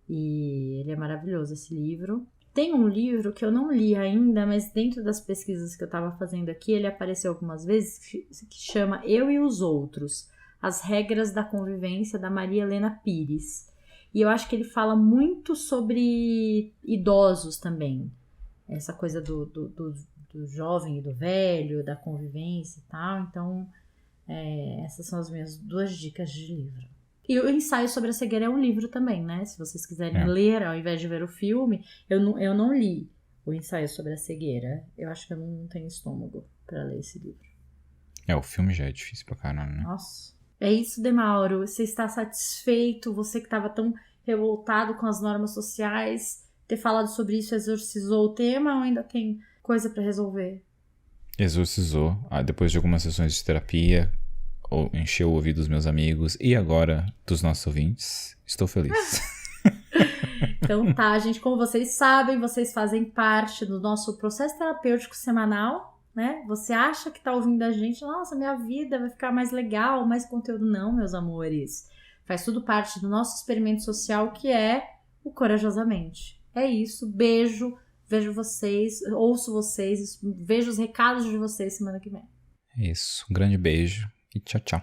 E ele é maravilhoso, esse livro. Tem um livro que eu não li ainda, mas dentro das pesquisas que eu estava fazendo aqui, ele apareceu algumas vezes, que chama Eu e os Outros. As Regras da Convivência, da Maria Helena Pires. E eu acho que ele fala muito sobre idosos também. Essa coisa do jovem e do velho, da convivência e tal. Então, Essas são as minhas 2 dicas de livro. E o Ensaio sobre a Cegueira é um livro também, né? Se vocês quiserem ler ao invés de ver o filme, eu não li o Ensaio sobre a Cegueira. Eu acho que eu não tenho estômago pra ler esse livro. O filme já é difícil pra caramba, né? Nossa. É isso, Demauro. Você está satisfeito? Você que estava tão revoltado com as normas sociais, ter falado sobre isso exorcizou o tema ou ainda tem coisa pra resolver? Exorcizou. Depois de algumas sessões de terapia, encheu o ouvido dos meus amigos e agora dos nossos ouvintes. Estou feliz. Então tá, gente, como vocês sabem, vocês fazem parte do nosso processo terapêutico semanal, né? Você acha que tá ouvindo a gente, nossa, minha vida vai ficar mais legal, mais conteúdo. Não, meus amores. Faz tudo parte do nosso experimento social, que é o Corajosamente. É isso, beijo, vejo vocês, ouço vocês, vejo os recados de vocês semana que vem. É isso, um grande beijo e tchau, tchau.